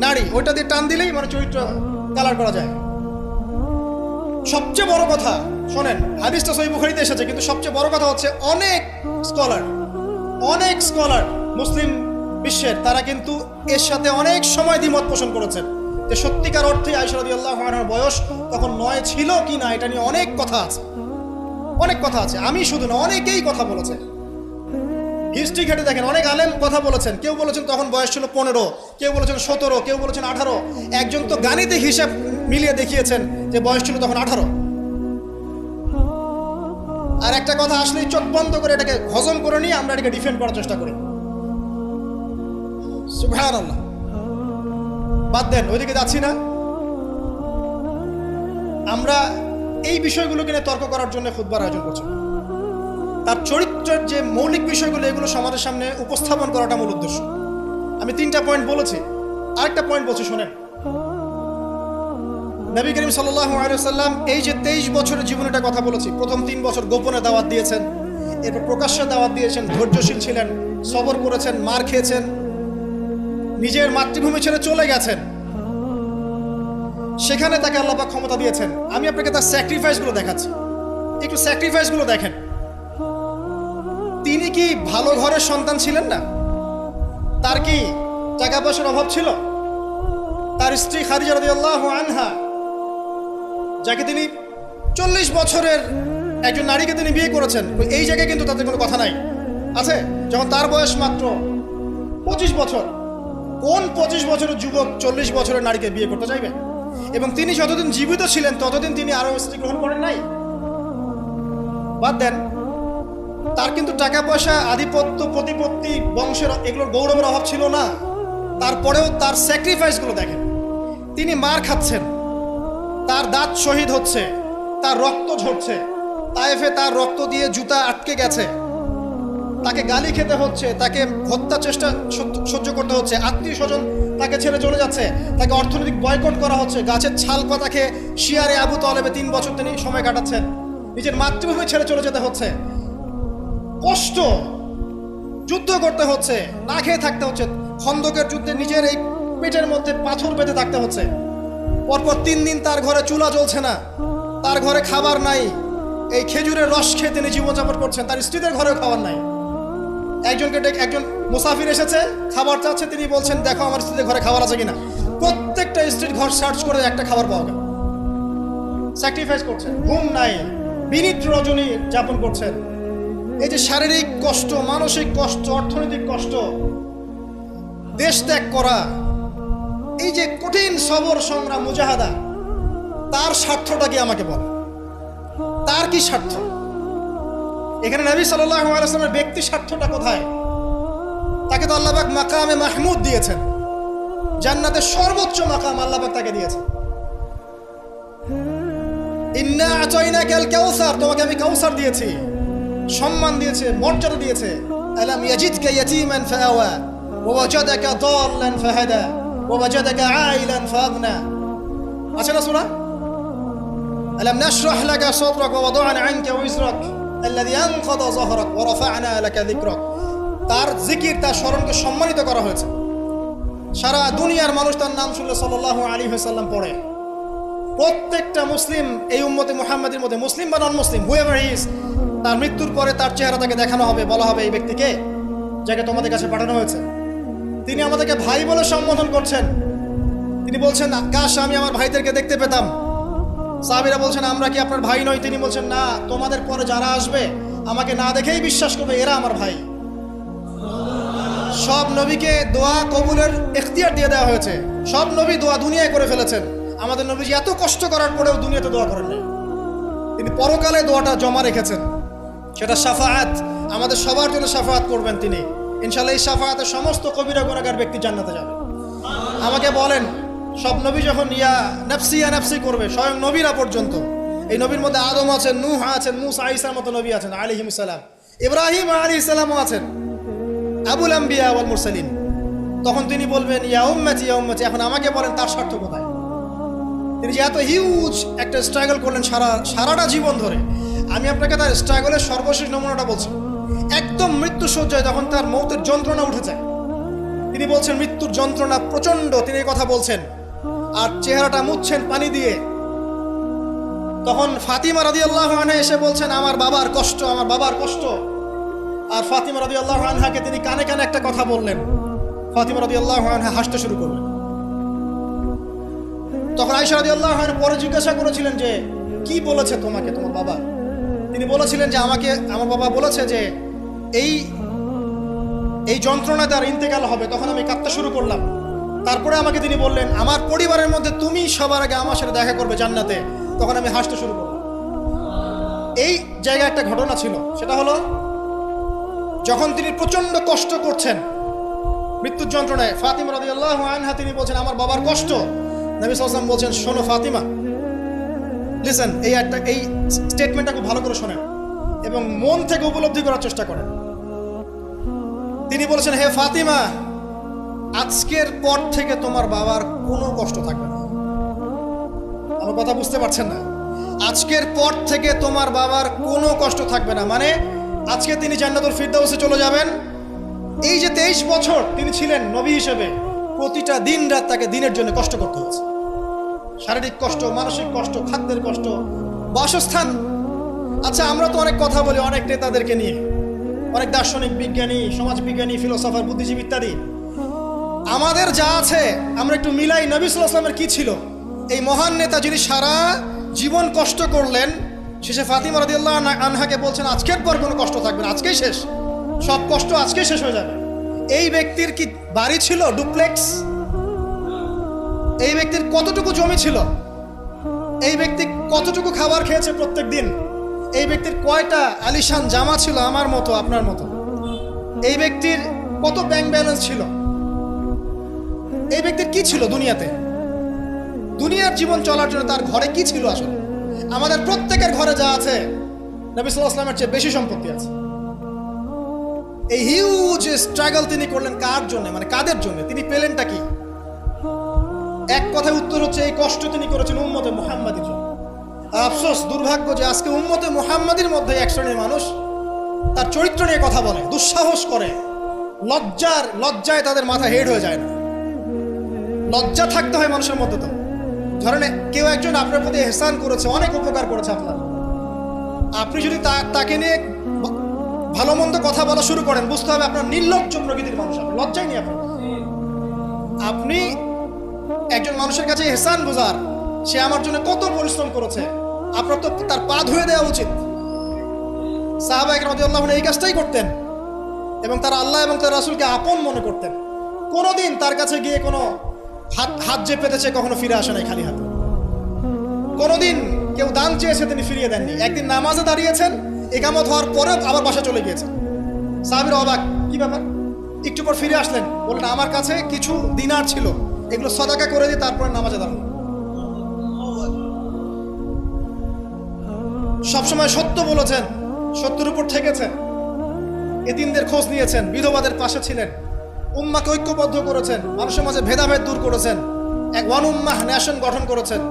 Speaker 1: নারী, ওইটা দিয়ে টান দিলেই মানে চরিত্র কালার করা যায়। সবচেয়ে বড় কথা শোনেন, হাদিসটা সহিহ বুখারীতে এসেছে, কিন্তু সবচেয়ে বড় কথা হচ্ছে অনেক স্কলার মুসলিম বিশ্বের, তারা কিন্তু এর সাথে অনেক সময় দ্বিমত পোষণ করেছেন যে সত্যিকার অর্থে আয়েশা রাদিয়াল্লাহু আনহার বয়স তখন 9 ছিল কি না, এটা নিয়ে অনেক কথা আছে। আমি শুধু না, অনেকেই কথা বলেছে, হিস্ট্রি ঘেটে দেখেন, অনেক আলেম কথা বলেছেন। কেউ বলেছেন তখন বয়স ছিল 15, কেউ বলেছেন 17, কেউ বলেছেন 18। একজন তো গাণিতিক হিসাব মিলিয়ে দেখিয়েছেন যে বয়স ছিল তখন 18। আর একটা কথা আসলেই চোখ বন্ধ করে এটাকে হজম করে নিয়ে আমরা এটাকে ডিফেন্ড করার চেষ্টা করি। সুবহানাল্লাহ। বাদ দেন, ওইদিকে যাচ্ছি না। আমরা এই বিষয়গুলোকে নিয়ে তর্ক করার জন্য খুতবার আয়োজন করছি। তার চরিত্রের যে মৌলিক বিষয়গুলো, এগুলো সমাজের সামনে উপস্থাপন করাটা মূল উদ্দেশ্য। আমি 3টা পয়েন্ট বলেছি, আরেকটা পয়েন্ট বলছি শোনেন। নবী করিম সাল্লাল্লাহু আলাইহি ওয়াসাল্লাম এই যে 23 বছরের জীবনটা কথা বলেছি, প্রথম 3 বছর গোপনে দাওয়াত দিয়েছেন, এরপর প্রকাশ্যে দাওয়াত দিয়েছেন, ধৈর্যশীল ছিলেন, সবর করেছেন, মার খেয়েছেন, নিজের মাতৃভূমি ছেড়ে চলে গেছেন, সেখানে তাকে আল্লাহ পাক ক্ষমতা দিয়েছেন। আমি আপনাকে তার স্যাক্রিফাইসগুলো দেখাচ্ছি, একটু স্যাক্রিফাইসগুলো দেখেন। তিনি কি ভালো ঘরের সন্তান ছিলেন না? তার কি টাকা পয়সার অভাব ছিল? তার স্ত্রী খাদিজা রাদিয়াল্লাহু আনহা, যাকে তিনি 40 বছরের একজন নারীকে তিনি বিয়ে করেছেন, এই জায়গায় কিন্তু তাদের কোনো কথা নাই, আছে? যখন তার বয়স মাত্র 25 বছর, কোন 25 বছরের যুবক 40 বছরের নারীকে বিয়ে করতে চাইবে? এবং তিনি যতদিন জীবিত ছিলেন ততদিন তিনি আরো স্ত্রী গ্রহণ করেন নাই। বাদ দেন, তার কিন্তু টাকা পয়সা, আধিপত্য, প্রতিপত্তি, বংশের এগুলোর গৌরবের অভাব ছিল না। তারপরেও তার স্যাক্রিফাইসগুলো দেখেন। তিনি মার খাচ্ছেন, তার দাঁত শহীদ হচ্ছে, তার রক্ত ঝরছে, তায়েফে তার রক্ত দিয়ে জুতা আটকে গেছে, তাকে গালি খেতে হচ্ছে, তাকে হত্যা চেষ্টা সহ্য করতে হচ্ছে, আত্মীয় স্বজন তাকে ছেড়ে চলে যাচ্ছে, তাকে অর্থনৈতিক বয়কট করা হচ্ছে, গাছের ছাল পাতা খেয়ে শিয়ারে আবু তালেবে 3 বছর তিনি সময় কাটাচ্ছেন, নিজের মাতৃভূমি ছেড়ে চলে যেতে হচ্ছে, কষ্ট, যুদ্ধ করতে হচ্ছে, না খেয়ে থাকতে হচ্ছে, খন্দকের যুদ্ধে নিজের এই পেটের মধ্যে পাথর বেঁধে থাকতে হচ্ছে, পরপর 3 দিন তার ঘরে চুলা জ্বলছে না, তার ঘরে খাবার নাই, এই খেজুরের রস খেয়ে তিনি জীবনযাপন করছেন, তার স্ত্রীদের ঘরেও খাবার নাই। একজন মুসাফির এসেছে, খাবার চাচ্ছে, তিনি বলছেন দেখো আমার স্ত্রীদের ঘরে খাবার আছে কিনা। প্রত্যেকটা স্ত্রীর ঘর সার্চ করে একটা খাবার পাওয়া গেল। স্যাক্রিফাইস করছেন, ঘুম নাই, বিনীত রজনী যাপন করছেন। এই যে শারীরিক কষ্ট, মানসিক কষ্ট, অর্থনৈতিক কষ্ট, দেশ ত্যাগ করা, এই যে কঠিন সবর, সংগ্রাম, মুজাহাদা, তার স্বার্থটা কি আমাকে বল? তার কি স্বার্থ? এখানে নবী সাল্লাল্লাহু আলাইহি ওয়াসাল্লামের ব্যক্তি স্বার্থটা কোথায়? তাকে তো আল্লাহ পাক মাকামে মাহমুদ দিয়েছেন, জান্নাতের সর্বোচ্চ মাকাম আল্লাহ পাক তাকে দিয়েছেন। ইন্না আতাইনাকাল কাউসার, তোমাকে আমি কাউসার দিয়েছি, সম্মান দিয়েছে, মর্যাদা দিয়েছে। আলাম ইয়াজিদকা ইয়াতীমান ফাআওয়া ওয়া ওয়াজাদাকা দাল্লান ফাহাদা ওয়া ওয়াজাদাকা আইলান ফাগনা। আছে না সূরা? আলাম নাশরাহ লাকা সাদরাক ওয়া ওয়াদা'না আনকা ওয়িজরাক আল্লাযী আনকাযা যাহরাক ওয়া রাফা'না লাকা যিকরাক। তার জিকির, তার স্মরণকে সম্মানিত করা হয়েছে। সারা দুনিয়ার মানুষ তার নাম শুনলে সাল্লাল্লাহু আলাইহি ওয়াসাল্লাম পড়ে। প্রত্যেকটা মুসলিম এই উম্মতে মুহাম্মাদের মধ্যে, মুসলিম বা নন মুসলিম, হুয়েভার হি ইজ, তার মৃত্যুর পরে তার চেহারা তাকে দেখানো হবে, বলা হবে এই ব্যক্তিকে যাকে তোমাদের কাছে পাঠানো হয়েছে। তিনি আমাদেরকে ভাই বলে সম্বোধন করছেন। তিনি বলছেন, কাশ আমি আমার ভাইদেরকে দেখতে পেতাম। সাহাবীরা বলছেন, আমরা কি আপনার ভাই নই? তিনি বলছেন, না, তোমাদের পরে যারা আসবে আমাকে না দেখেই বিশ্বাস করবে এরা আমার ভাই। সব নবীকে দোয়া কবুলের এখতিয়ার দিয়ে দেওয়া হয়েছে। সব নবী দোয়া দুনিয়ায় করে ফেলেছেন। আমাদের নবীজি এত কষ্ট করার পরেও দুনিয়াতে দোয়া করেন নাই। তিনি পরকালে দোয়াটা জমা রেখেছেন, সেটা শাফাআত, আমাদের সবার জন্য শাফাআত করবেন তিনি। ইনশাআল্লাহ এই শাফাআতে সমস্ত কবিরা গুনাহগার ব্যক্তি জান্নাতে যাবে। আমাকে বলেন, সব নবী যখন ইয়া নাফসি করবে, স্বয়ং নবীরা পর্যন্ত, এই নবীর মধ্যে আদম আছেন, নূহ আছেন, মূসা ঈসার মতো নবী আছেন আলাইহিস সালাম, ইব্রাহিম আলাইহিস সালামও আছেন, আবুল আম্বিয়া ওয়াল মুরসালিন। তখন তিনি বলবেন, ইয়া উম্মতি ইয়া উম্মতি। এখন আমাকে বলেন তার স্বার্থ কোথায়? তিনি যে এত হিউজ একটা স্ট্রাগল করলেন সারাটা জীবন ধরে। আমি আপনাকে তার স্ট্রাগলের সর্বশেষ নমুনাটা বলছি। একদম মৃত্যু সজ্জায় যখন তার মৌতের যন্ত্রণা উঠে যায়, তিনি বলছেন মৃত্যুর যন্ত্রণা প্রচন্ড, তিনি এই কথা বলছেন আর চেহারাটা মুছছেন পানি দিয়ে। তখন ফাতিমা রাদিয়াল্লাহু আনহা এসে বলছেন, আমার বাবার কষ্ট, আমার বাবার কষ্ট। আর ফাতিমা রাদিয়াল্লাহু আনহাকে তিনি কানে কানে একটা কথা বললেন। ফাতিমা রাদিয়াল্লাহু আনহা হাসতে শুরু করলেন। তখন আয়েশা রাদিয়াল্লাহু আনহা পরে জিজ্ঞাসা করেছিলেন যে, কি বলেছে তোমাকে তোমার বাবা? তিনি বলেছিলেন যে, আমাকে আমার বাবা বলেছে যে এই যন্ত্রণা তার ইন্তেকাল হবে। তখন আমি কাঁদতে শুরু করলাম। তারপরে আমাকে তিনি বললেন, আমার পরিবারের মধ্যে তুমি সবার আগে আমার সাথে দেখা করবে জান্নাতে। তখন আমি হাসতে শুরু করলাম। এই জায়গায় একটা ঘটনা ছিল, সেটা হলো যখন তিনি প্রচন্ড কষ্ট করছেন মৃত্যুর যন্ত্রণায়, ফাতিমা রাদিয়াল্লাহু আনহা তিনি বলছেন, আমার বাবার কষ্ট। নবী সাল্লাল্লাহু আলাইহি ওয়াসাল্লাম বলছেন, শোনো ফাতিমা, লিসেন, এই স্টেটমেন্টটা খুব ভালো করে শোনেন এবং মন থেকে উপলব্ধি করার চেষ্টা করেন। তিনি বলেছেন, হে ফাতিমা, আজকের পর থেকে তোমার বাবার কোনো কষ্ট থাকবে না। আমার কথা বুঝতে পারছেন না? আজকের পর থেকে তোমার বাবার কোনো কষ্ট থাকবে না, মানে আজকে তিনি জান্নাতুল ফিরদাউসে চলে যাবেন। এই যে 23 বছর তিনি ছিলেন নবী হিসেবে, প্রতিটা দিন রাত তাকে দিনের জন্য কষ্ট করতে হয়েছে। শারীরিক কষ্ট, মানসিক কষ্ট, খাদ্যের কষ্ট, বাসস্থান। আচ্ছা, আমরা তো অনেক কথা বলি অনেক নেতাদেরকে নিয়ে, অনেক দার্শনিক, বিজ্ঞানী, সমাজবিজ্ঞানী, ফিলোসফার, বুদ্ধিজীবী ইত্যাদি। আমাদের যা আছে আমরা একটু মিলাই। নবী সাল্লাল্লাহু আলাইহি ওয়াসাল্লামের কি ছিল? এই মহান নেতা যিনি সারা জীবন কষ্ট করলেন, শেষে ফাতিমা রাদিয়াল্লাহু আনহাকে বলছেন, আজকের পর কোনো কষ্ট থাকবে না, আজকেই শেষ, সব কষ্ট আজকেই শেষ হয়ে যাবে। এই ব্যক্তির কি বাড়ি ছিল ডুপ্লেক্স? এই ব্যক্তির কতটুকু জমি ছিল? এই ব্যক্তি কতটুকু খাবার খেয়েছে প্রত্যেক দিন? এই ব্যক্তির কয়টা আলিশান জামা ছিল আমার মতো, আপনার মতো? এই ব্যক্তির কত ব্যাংক ব্যালেন্স ছিল? এই ব্যক্তির কি ছিল দুনিয়াতে? দুনিয়ার জীবন চলার জন্য তার ঘরে কি ছিল? আসলে আমাদের প্রত্যেকের ঘরে যা আছে, নবী সাল্লাল্লাহু আলাইহি ওয়াসাল্লামের চেয়ে বেশি সম্পত্তি আছে। এই হিউজ স্ট্রাগল তিনি করলেন কার জন্য, মানে কাদের জন্য? তিনি পেলেনটা কি? এক কথায় উত্তর হচ্ছে, এই কষ্ট তিনি করেছেন উম্মতে মুহাম্মাদির জন্য। আফসোস, দুর্ভাগ্য যে আজকে উম্মতে মুহাম্মাদির মধ্যে এক শ্রেণীর মানুষ তার চরিত্র নিয়ে কথা বলে, দুঃসাহস করে, লজ্জায় তাদের মাথা হেড হয়ে যায় না। লজ্জা থাকতে হয় মানুষের মধ্যে। তো ধরেন কেউ একজন আপনার প্রতি ইহসান করেছে, অনেক উপকার করেছে আপনার, আপনি যদি তাকে নিয়ে ভালো মন্দ কথা বলা শুরু করেন, বুঝতে হবে আপনার নির্লজ্জ প্রকৃতির মানুষ, আপনার লজ্জাই নেই। আপনি একজন মানুষের কাছে ইহসান বোঝার, সে আমার জন্য কত পরিশ্রম করেছে, আপনার তো তার পা ধুয়ে দেওয়া উচিত। সাহাবা একরাম রাদিয়াল্লাহু আনহুম এই কাজটাই করতেন এবং তারা আল্লাহ এবং তার রাসূলকে আপন মনে করতেন। কোনোদিন তার কাছে গিয়ে কোনো হাত যে পেতেছে কখনো ফিরে আসে নাই খালি হাতে। কোনোদিন কেউ দান চেয়েছে তিনি ফিরিয়ে দেননি। একদিন নামাজে দাঁড়িয়েছেন, ইকামত হওয়ার পরে আবার বাসা চলে গিয়েছেন। সাহাবীরা অবাক, কি ব্যাপার? একটু পর ফিরে আসলেন, বললেন আমার কাছে কিছু দিনার ছিল, এগুলো সাদাকা করে দিয়ে তারপরে নামাজে দাঁড়ান। সবসময় সত্য বলেছেন, সত্যের উপর থেকেছেন, এতিমদের খোঁজ নিয়েছেন, বিধবাদের পাশে ছিলেন, উম্মাহকে ঐক্যবদ্ধ করেছেন, মানুষের মাঝে ভেদাভেদ দূর করেছেন, এক ওয়ান উম্মাহ নেশন গঠন করেছেন,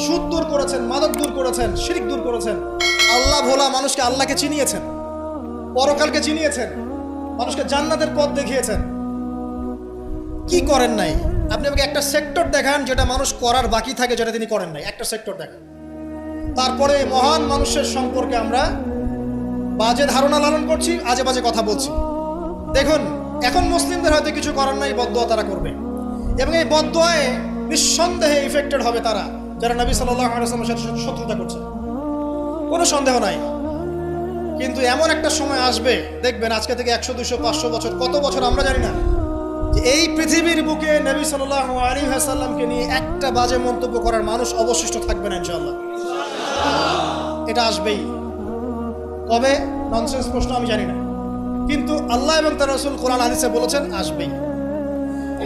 Speaker 1: সুদ দূর করেছেন, মাদক দূর করেছেন, শিরক দূর করেছেন, আল্লাহ ভোলা মানুষকে আল্লাহকে চিনিয়েছেন, পরকালকে চিনিয়েছেন, মানুষকে জান্নাতের পথ দেখিয়েছেন। কি করেন নাই? আপনি আমাকে একটা সেক্টর দেখান যেটা মানুষ করার বাকি থাকে, যেটা তিনি করেন নাই। একটা সেক্টর দেখান। তারপরে মহান মানুষের সম্পর্কে আমরা বাজে ধারণা লালন করছি, আজে বাজে কথা বলছি। দেখুন, এখন মুসলিমদের হয়তো কিছু করার নাই, বদদোয়া তারা করবে, এবং এই বদদোয়ায় নিঃসন্দেহে ইফেক্টেড হবে তারা যারা নবী সাল্লাল্লাহু আলাইহি ওয়াসাল্লামের সাথে শত্রুতা করছে, কোনো সন্দেহ নাই। কিন্তু এমন একটা সময় আসবে, দেখবেন আজকে থেকে 100, 200, 500 বছর, কত বছর আমরা জানি না, যে এই পৃথিবীর বুকে নবী সাল্লাল্লাহু আলাইহি ওয়াসাল্লামকে নিয়ে একটা বাজে মন্তব্য করার মানুষ অবশিষ্ট থাকবে না ইনশাআল্লাহ। এটা আসবেই। কবে? ননসেন্স প্রশ্ন, আমি জানি না, কিন্তু আল্লাহ এবং তার রাসূল কোরআন হাদিসে বলেছেন আসবেই।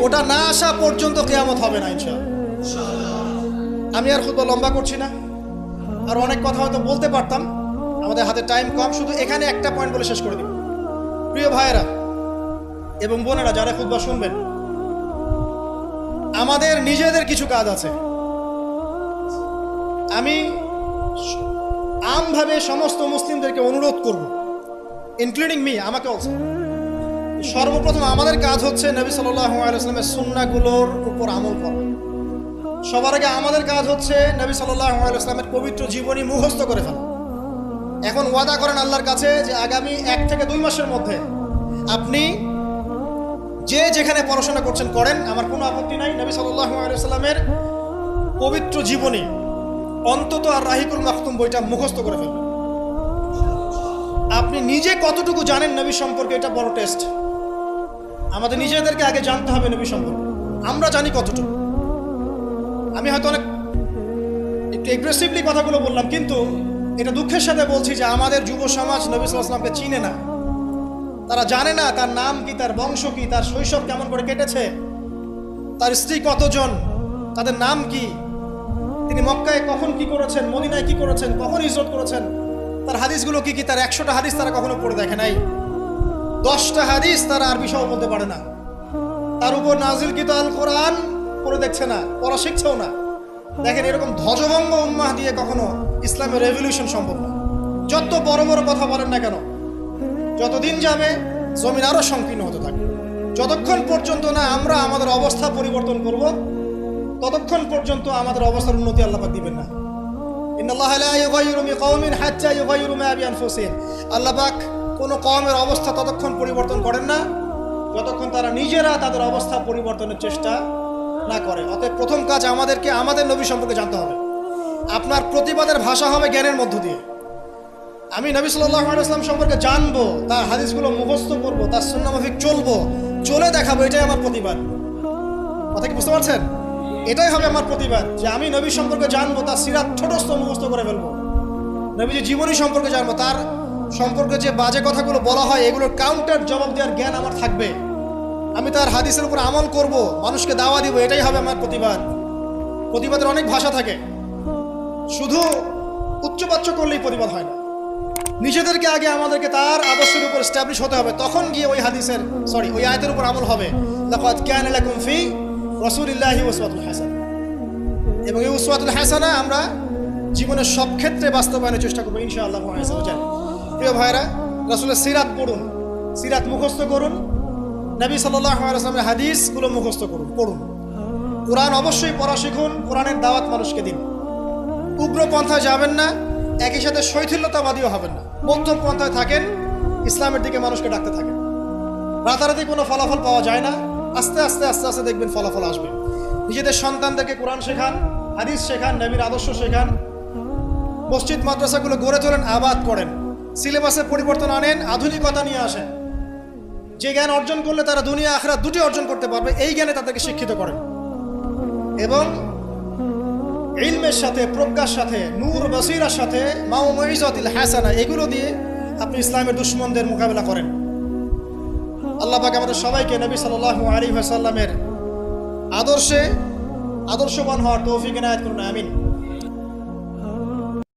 Speaker 1: ওটা না আসা পর্যন্ত কিয়ামত হবে না ইনশাআল্লাহ। আমি আর খুব লম্বা করছি না, আর অনেক কথা হয়তো বলতে পারতাম, আমাদের হাতে টাইম কম, শুধু এখানে একটা পয়েন্ট বলে শেষ করে দিব। প্রিয় ভাইয়েরা এবং বোনেরা যারা খুতবা শুনবেন, আমাদের নিজেদের কিছু কাজ আছে। আমি আমভাবে সমস্ত মুসলিমদেরকে অনুরোধ করব, ইনক্লুডিং মি, আমাকে অলসো। সর্বপ্রথম আমাদের কাজ হচ্ছে নবী সাল্লাল্লাহু আলাইহি ওয়াসাল্লামের সুন্নাহগুলোর উপর আমল করা। সবার আগে আমাদের কাজ হচ্ছে নবী সাল্লাল্লাহু আলাইহি ওয়াসাল্লামের পবিত্র জীবনী মুখস্থ করে ফেলা। এখন ওয়াদা করেন আল্লাহর কাছে যে আগামী 1 থেকে 2 মাসের মধ্যে আপনি যে যেখানে পড়াশোনা করছেন করেন, আমার কোনো আপত্তি নাই। নবী সাল্লাল্লাহু আলাইহি ওয়াসাল্লামের পবিত্র জীবনী অন্তত আর রাহিকুল মাখতুম বইটা মুখস্থ করে ফেলবেন। আপনি নিজে কতটুকু জানেন নবী সম্পর্কে, এটা বড় টেস্ট। আমাদের নিজেদেরকে আগে জানতে হবে নবী সম্পর্কে, আমরা জানি কতটুকু। আমি হয়তো অনেক একটু এগ্রেসিভলি কথাগুলো বললাম, কিন্তু এটা দুঃখের সাথে বলছি যে আমাদের যুব সমাজ নবী সাল্লাল্লাহু আলাইহি ওয়াসাল্লামকে চিনে না। তারা জানে না তার নাম কি, তার বংশ কি, তার শৈশব কেমন করে কেটেছে, তার স্ত্রী কতজন, তাদের নাম কি, তিনি মক্কায় কখন কি করেছেন, মদিনায় কি করেছেন, কখন হিজরত করেছেন, তার হাদিসগুলো কি কি, তার 100টা হাদিস তারা কখনো পড়ে দেখে নাই, 10টা হাদিস তারা আরবি সহ বলতে পারে না, তার উপর নাজিলকৃত আল কোরআন পড়ে দেখছে না, পড়া শিখছেও না। দেখেন, এরকম ধ্বজভঙ্গ উম্মাহ দিয়ে কখনো ইসলামের রেভলিউশন সম্ভব না। যত বড় বড় কথা বলেন না কেন, যতদিন যাবে জমিন আরো সংকীর্ণ হতে থাকবে। যতক্ষণ পর্যন্ত না আমরা আমাদের অবস্থা পরিবর্তন করব, ততক্ষণ পর্যন্ত আমাদের অবস্থার উন্নতি আল্লাহ পাক দিবেন না। ইন্নাল্লাহা লা ইউগাইয়িরু বিকাওমিন হাত্তা ইউগাইয়িরু মা বিআনফুসিহিম। আল্লাহ পাক কোনো কওমের অবস্থা ততক্ষণ পরিবর্তন করেন না যতক্ষণ তারা নিজেরা তাদের অবস্থা পরিবর্তনের চেষ্টা না করে। অতএব প্রথম কাজ আমাদেরকে আমাদের নবী সম্পর্কে জানতে হবে। আপনার প্রতিবাদের ভাষা হবে জ্ঞানের মধ্য দিয়ে। আমি নবী সাল্লাল্লাহু আলাইহি ওয়াসাল্লাম সম্পর্কে জানবো, তার হাদিসগুলো মুখস্থ করবো, তার সুন্নাহ মাফিক চলবো, চলে দেখাবো, এটাই আমার প্রতিবাদ। কথা কি বুঝতে পারছেন? এটাই হবে আমার প্রতিবাদ, যে আমি নবী সম্পর্কে জানবো, তার সিরাত ছোটস্থ মুখস্থ করে ফেলবো, নবীজির জীবনী সম্পর্কে জানবো, তার সম্পর্কে যে বাজে কথাগুলো বলা হয় এগুলোর কাউন্টার জবাব দেওয়ার জ্ঞান আমার থাকবে। আমি তার হাদিসের উপর আমল করব, মানুষকে দাওয়া দিব, এটাই হবে আমার প্রতিবাদ। প্রতিবাদের অনেক ভাষা থাকে, শুধু উচ্চবাচ্য করলেই প্রতিবাদ হয় না। নিজেদেরকে আগে আমাদেরকে তার আদর্শের উপর এস্টাবলিশ হতে হবে, তখন গিয়ে ওই হাদিসের ওই আয়াতের উপর আমল হবে। লাকাদ কানা লাকুম ফি রাসূলিল্লাহি উসওয়াতুন হাসানাহ। এবং এই উসওয়াতুল হাসানা আমরা জীবনের সব ক্ষেত্রে বাস্তবায়নের চেষ্টা করবো ইনশাআল্লাহ। প্রিয় ভাইরা, রাসূলের সিরাত পড়ুন, সিরাত মুখস্থ করুন, নবী সাল্লাল্লাহু আলাইহি ওয়াসাল্লামের হাদিসগুলো মুখস্থ করুন, পড়ুন। কোরআন অবশ্যই পড়া শিখুন, কোরআনের দাওয়াত মানুষকে দিন। উগ্র পন্থায় যাবেন না, একই সাথে শৈথিল্যতাবাদীও হবেন না, মধ্যম পন্থায় থাকেন, ইসলামের দিকে মানুষকে ডাকতে থাকেন। রাতারাতি কোনো ফলাফল পাওয়া যায় না, আস্তে আস্তে আস্তে আস্তে দেখবেন ফলাফল আসবে। নিজেদের সন্তানদেরকে কোরআন শেখান, হাদিস শেখান, নবীর আদর্শ শেখান, মসজিদ মাদ্রাসাগুলো গড়ে তোলেন, আবাদ করেন, সিলেবাসে পরিবর্তন আনেন, আধুনিকতা নিয়ে আসেন। যে জ্ঞান অর্জন করলে তারা দুনিয়া আখিরাত দুটি অর্জন করতে পারবে, এই জ্ঞানে তাদেরকে শিক্ষিত করেন। এবং ইলমের সাথে, প্রজ্ঞার সাথে, নূর বসিরার সাথে, মাউইজাতুল হাসানা, এগুলো দিয়ে আপনি ইসলামের দুশমনদের মোকাবেলা করেন। আল্লাহ পাক আমাদের সবাইকে নবী সাল্লাল্লাহু আলাইহি ওয়াসাল্লামের আদর্শে আদর্শবান হওয়ার তৌফিক এনায়েত করুন, আমিন।